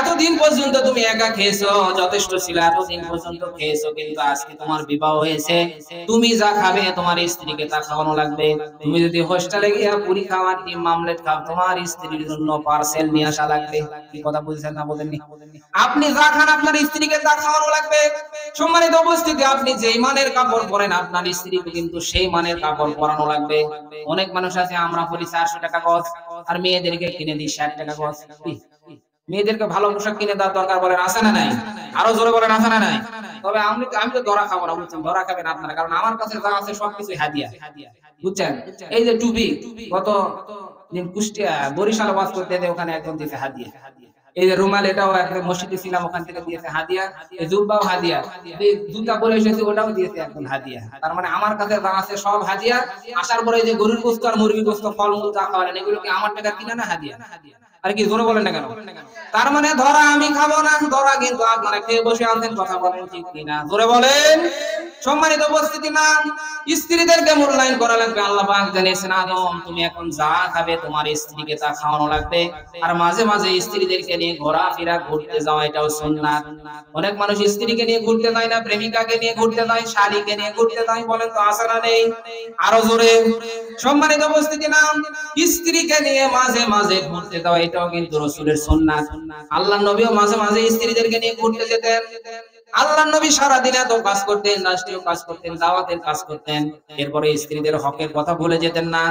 এতদিন পর্যন্ত তুমি একা খেয়েছো, যথেষ্ট ছিল, এতদিন পর্যন্ত খেয়েছো, কিন্তু আজকে তোমার বিবাহ হয়েছে, তুমি যা খাবে তোমার স্ত্রীকে তা খাওয়ানো লাগবে। তুমি যদি হোস্টেলে গিয়ে পুরি খাওয়া, ডিম মামলেট খাও, তোমার স্ত্রীর জন্য পার্সেল নিয়ে আসা লাগবে। কি কথা বুঝছেন না বলেননি? আপনি যা খান আপনার স্ত্রীকে তা খাওয়ানো লাগবে। সম্মানিত উপস্থিতি, আপনি যেই মানের কাপড় পরেন আপনার স্ত্রীকে কিন্তু সেই মানের কাপড় পরানো লাগবে। অনেক মানুষ আছে, আমরা পরি 400 টাকা গজ, আর মেয়েদেরকে কিনে দিই 60 টাকা গজ। মেয়েদেরকে ভালো পোশাক কিনে দেওয়ার দরকার, বলেন আছে না নাই? আরো জোরে বলেন আছে না নাই? তবে আমি তো ধরা খাবো না, বুঝছেন? ধরা খাবেন আপনারা, কারণ আমার কাছে যা আছে সবকিছু হাদিয়া, বুঝছেন? এই যে টুপি, গত দিন কুষ্টিয়া বরিশালে ওয়াজ করতে দেয়, ওখানে একজন দিয়েছে হাদিয়া। এই যে রুমাল, এটাও একদম মসজিদে ছিলাম, ওখান থেকে দিয়েছে হাদিয়া। এই জুব্বাও হাদিয়া, এই জুতা পরে এসেছি, ওটাও দিয়েছে একজন হাদিয়া। তার মানে আমার কাছে যা আছে সব হাদিয়া। আসার পরে যে গরুর গোশত আর মুরগির গোশত, ফলমূল যা খাওয়ালেন, এগুলো কি আমার টাকা কিনা না হাদিয়া? আর কি জোরে বলেন না কেন? তার মানে ধরা আমি খাবো না, ধরা কিন্তু আপনারা খেয়ে বসে আনছেন। কথা বলেন ঠিক কিনা? জোরে বলেন। সম্মানিত উপস্থিতি, না স্ত্রীদেরকে মূল্যায়ন করা লাগবে। আল্লাহ পাক জানিয়েছেন, আদম তুমি এখন যা খাবে তোমার স্ত্রীকে তা খাওয়ানো লাগবে। আর মাঝে মাঝে স্ত্রীদেরকে নিয়ে ঘোরাফেরা, ঘুরতে যাওয়া, এটাও সুন্নাত। অনেক মানুষ স্ত্রীকে নিয়ে ঘুরতে যায় না, প্রেমিকাকে নিয়ে ঘুরতে যায়, শালীকে নিয়ে ঘুরতে যায়, বলেন তো আছে না নেই? আরো জোরে। সম্মানিত উপস্থিতি, না স্ত্রীকে নিয়ে মাঝে মাঝে ঘুরতে যাওয়া, এটাও কিন্তু রাসূলের সুন্নাত। আল্লাহর নবীও মাঝে মাঝে স্ত্রীদেরকে নিয়ে ঘুরতে যেতেন। আল্লাহর নবী সারা দিন এত কাজ করতেন, রাষ্ট্রীয় কাজ করতেন, দাওয়াতের কাজ করতেন, এরপরে স্ত্রীদের হকের কথা ভুলে যেতেন না।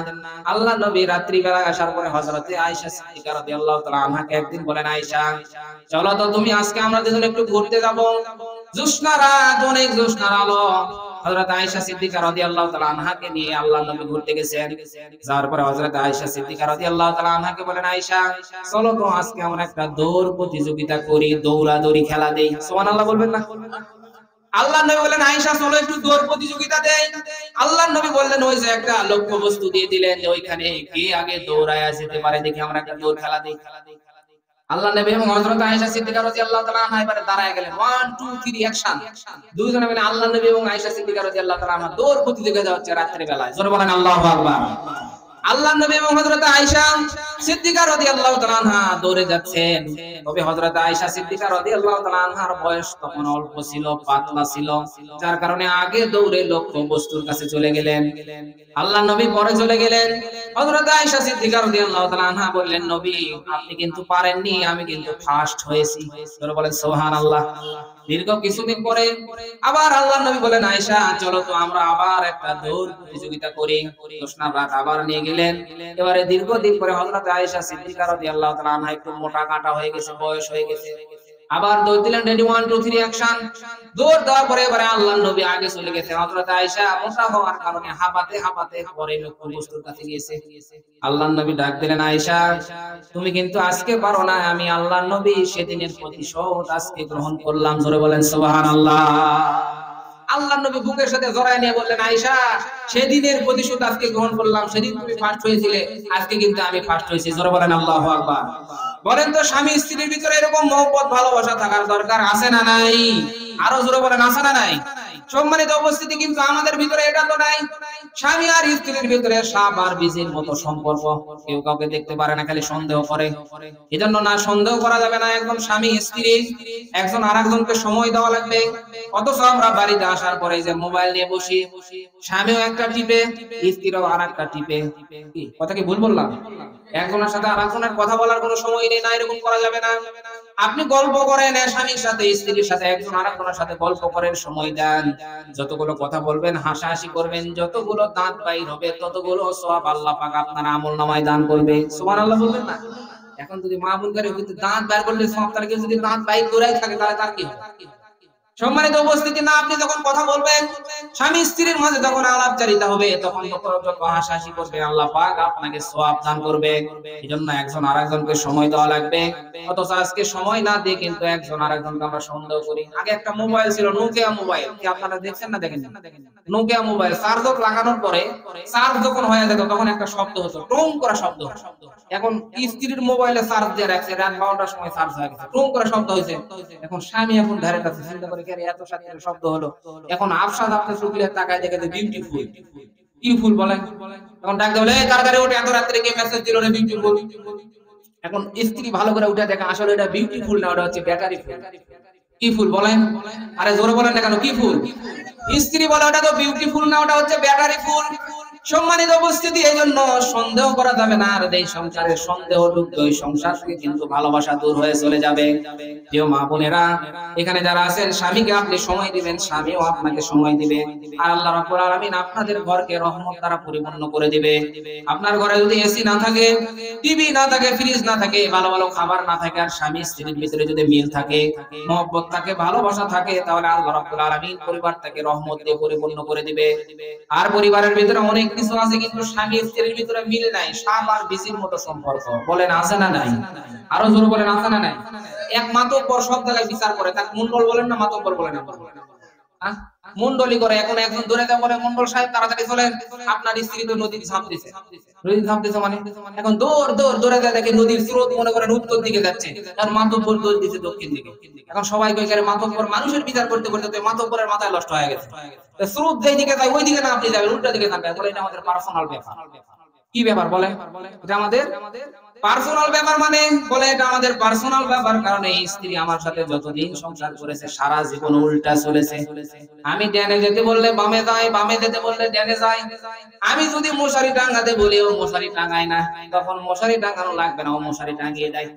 আল্লাহর নবী রাত্রি বেলা আসার পরে হযরতে আয়েশা সিদ্দিকা রাদিয়াল্লাহু তাআলা আনহাকে একদিন বলেন, আয়েশা চলো তো তুমি, আজকে আমরা দুজন একটু ঘুরতে যাব। জ্যোৎস্না রাত, অনেক জ্যোৎস্নার আলো। হযরত আয়েশা সিদ্দিকা রাদিয়াল্লাহু তাআলা আনহাকে নিয়ে আল্লাহর নবী ঘুরতে গেছেন। যাওয়ার পরে হযরত আয়েশা সিদ্দিকা রাদিয়াল্লাহু তাআলা আনহাকে বলেন, আয়েশা চলো তো আজকে আমরা একটা দৌড় প্রতিযোগিতা করি, দৌড়াদৌড়ি খেলা দেই। সুবহানাল্লাহ বলবেন না? আল্লাহর নবী বলেন, আয়েশা চলো একটু দৌড় প্রতিযোগিতা দেই। আল্লাহর নবী বললেন, ওই যে একটা লক্ষ্য বস্তু দিয়ে দিলেন, যে ওইখানে কে আগে দৌড়ায় যেতে পারে দেখি আমরা একটা দৌড় খেলা দেই। আল্লাহ নবী এবং হযরত আয়েশা সিদ্দিকা রাদিয়াল্লাহু তাআলা আনহা এবারে দাঁড়ায় গেলেন। 1 2 3 অ্যাকশন। দুইজনে মিলে আল্লাহ নবী এবং আয়েশা সিদ্দিকা রাদিয়াল্লাহু তাআলা আনহা দৌড় প্রতিযোগিতা হচ্ছে রাত্রি বেলায়। জোরে বলেন আল্লাহু আকবার। আল্লাহর নবী এবং হযরত আয়েশা সিদ্দিকা রাদিয়াল্লাহু তাআলা আনহা দৌড়ে যাচ্ছেন। তবে হযরত আয়েশা সিদ্দিকা রাদিয়াল্লাহু তাআলা আনহার বয়স তখন অল্প ছিল, পাতলা ছিল, যার কারণে আগে দৌড়ে লক্ষ্য বস্তুর কাছে চলে গেলেন। আল্লাহর নবী পরে চলে গেলেন। হযরত আয়েশা সিদ্দিকা রাদিয়াল্লাহু তাআলা আনহা বললেন, নবী আপনি কিন্তু পারেননি, আমি কিন্তু ফার্স্ট হয়েছি। তোরা বলেন সুবহানাল্লাহ। দীর্ঘ কিছুদিন পরে আবার আল্লাহর নবী বলেন, আয়েশা চলো তো আমরা আবার একটা দৌড় প্রতিযোগিতা করি। দোসনা রাত আবার নিয়ে গেলেন। এবারে দীর্ঘদিন পরে হযরত আয়েশা সিদ্দিকা রাদিয়াল্লাহু তাআলা আনহা একটু মোটা কাটা হয়ে গেছে, বয়স হয়ে গেছে। আবার দৌড় দিলেন, রেডি 1 2 3 অ্যাকশন। দৌড় দেওয়ার পরে এবারে আল্লাহর নবী আগে চলে গেছে। হযরত আয়েশা মোটা হওয়ার কারণে হাঁপাতে হাঁপাতে পরে লক্ষ্য বস্তুর কাছে গিয়েছে। আল্লাহর নবী ডাক দিলেন, আয়েশা তুমি কিন্তু আজকে পারো না, আমি আল্লাহর নবী সেদিনের প্রতিশোধ আজকে গ্রহণ করলাম। জোরে বলেন সুবহানাল্লাহ। আল্লাহর নবী বুকের সাথে জড়ায় নিয়ে বললেন, আয়েশা সেদিনের প্রতিশোধ আজকে গ্রহণ করলাম। সেদিন তুমি ফার্স্ট হয়েছিলে, আজকে কিন্তু আমি ফার্স্ট হয়েছি। জোরে বলেন আল্লাহু আকবার। বলেন তো স্বামী স্ত্রীর ভিতরে এরকম মহব্বত ভালোবাসা থাকার দরকার আছে না নাই? আরো জোরে বলেন আছে না নাই? সম্মানিত উপস্থিতি, কিন্তু আমাদের ভিতরে এটা তো নাই। স্বামী আর স্ত্রীর ভিতরে সাপ আর বীজের মতো সম্পর্ক, কেউ কাউকে দেখতে পারে না, খালি সন্দেহ করে। এজন্য না সন্দেহ করা যাবে না, একদম স্বামী স্ত্রী একজন আরেকজনকে সময় দেওয়া লাগবে। অথচ আমরা বাড়িতে আসার পরে যে মোবাইল নিয়ে বসি, স্বামীও একটা টিপে, স্ত্রীও আরেকটা টিপে। কথা কি ভুল বললাম? একজনের সাথে আরেকজনের কথা বলার কোনো সময় নেই, না এরকম করা যাবে না। আপনি গল্প করেন স্বামীর সাথে, স্ত্রীর সাথে, একজন আরেকজনের সাথে গল্প করেন, সময় দেন। যতগুলো কথা বলবেন, হাসাহাসি করবেন, যতগুলো দাঁত বাইর হবে ততগুলো সওয়াব আল্লাহ পাক আপনার আমলনামায় দান করবে। সুবহানাল্লাহ বলবেন না? এখন যদি মা বোন করে দাঁত বাইর করলে সওয়াব, তাহলে কেউ যদি দাঁত বাইর করেই থাকে তাহলে তার কি হবে? সম্মানিত উপস্থিতি, না আপনি যখন কথা বলবেন, স্বামী স্ত্রীর মাঝে যখন আলাপচারিতা হবে, তখন যখন হাসাহাসি করবে, আল্লাহ পাক আপনাকে সওয়াব দান করবে। এজন্য একজন আরেকজনকে সময় দেওয়া লাগবে। অথচ আজকে সময় না দিয়ে কিন্তু একজন আরেকজনকে আমরা সন্দেহ করি। আগে একটা মোবাইল ছিল, নোকিয়া মোবাইল, কি আপনারা দেখছেন না দেখেন? নোকিয়া মোবাইল চার্জ লাগানোর পরে চার্জ যখন হয়ে যেত তখন একটা শব্দ হতো, টং করা শব্দ। এখন স্ত্রীর মোবাইলে চার্জ দিয়ে রাখছে, রাত 12টার সময় চার্জ হয়ে গেছে, টং করা শব্দ হয়েছে। এখন স্বামী এখন ধারে কাছে চিন্তা করে, এত সাথে শব্দ হলো। এখন আফসাদ আপনার চোখে তাকায় দেখে যে বিউটিফুল। কি ফুল বলেন? এখন ডাক দেবে, তাড়াতাড়ি ওঠে, এত রাত্রে কে মেসেজ দিল রে বিউটিফুল। এখন স্ত্রী ভালো করে উঠে দেখে আসলে এটা বিউটিফুল না, ওটা হচ্ছে ব্যাটারি ফুল। কি ফুল বলেন? আরে জোরে বলেন না কেন? কি ফুল? স্ত্রী বলে ওটা তো বিউটিফুল না, ওটা হচ্ছে ব্যাটারি ফুল। সম্মানিত উপস্থিতি, এই জন্য সন্দেহ করা যাবে না। আর এই সংসারে সন্দেহ ঢুকলে ওই সংসার থেকে কিন্তু ভালোবাসা দূর হয়ে চলে যাবে। প্রিয় মা বোনেরা, এখানে যারা আছেন, স্বামীকে আপনি সময় দিবেন, স্বামীও আপনাকে সময় দিবে। আর আল্লাহ রাব্বুল আলামিন আপনাদের ঘরকে রহমত দ্বারা পরিপূর্ণ করে দিবে। আপনার ঘরে যদি এসি না থাকে, টিভি না থাকে, ফ্রিজ না থাকে, ভালো ভালো খাবার না থাকে, আর স্বামী স্ত্রীর ভিতরে যদি মিল থাকে, মহব্বত থাকে, ভালোবাসা থাকে, তাহলে আল্লাহ রাব্বুল আলামিন পরিবারটাকে রহমত দিয়ে পরিপূর্ণ করে দিবে। আর পরিবারের ভিতরে অনেক কিছু আছে, কিন্তু স্বামী স্ত্রীর ভিতরে মিল নাই, সাপ আর বীজের মতো সম্পর্ক। বলেন আছে না নাই? আরো জোরে বলেন আছে না নাই? এক মাতব্বর সব জায়গায় বিচার করে, তাকে মন্ডল বলেন না মাতব্বর বলেন? মন্ডলী করে। এখন একজন ধরে দেয়, বলে মন্ডল সাহেব তাড়াতাড়ি চলেন, আপনার স্ত্রী তো নদীর ঝাঁপ দিছে। নদীর ঝাঁপ দিছে মানে এখন দৌড় দৌড় দৌড়ে যায়, দেখে নদীর স্রোত মনে করেন উত্তর দিকে যাচ্ছে, আর মাতব্বর দৌড় দিছে দক্ষিণ দিকে। এখন সবাই কই করে মাতব্বর মানুষের বিচার করতে করতে মাতব্বরের মাথায় নষ্ট হয়ে গেছে। স্রোত যেই দিকে যায় ওই দিকে না আপনি যাবেন, উল্টা দিকে যাবেন। বলে এটা আমাদের পার্সোনাল ব্যাপার। কি ব্যাপার বলে? এটা আমাদের পার্সোনাল ব্যাপার। মানে বলে এটা আমাদের পার্সোনাল ব্যাপার, কারণ এই স্ত্রী আমার সাথে যতদিন সংসার করেছে সারা জীবন উল্টা চলেছে। আমি ডানে যেতে বললে বামে যায়, বামে যেতে বললে ডানে যায়। আমি যদি মশারি টাঙাতে বলি ও মশারি টাঙায় না, তখন মশারি টাঙানো লাগবে না, ও মশারি টাঙিয়ে দেয়।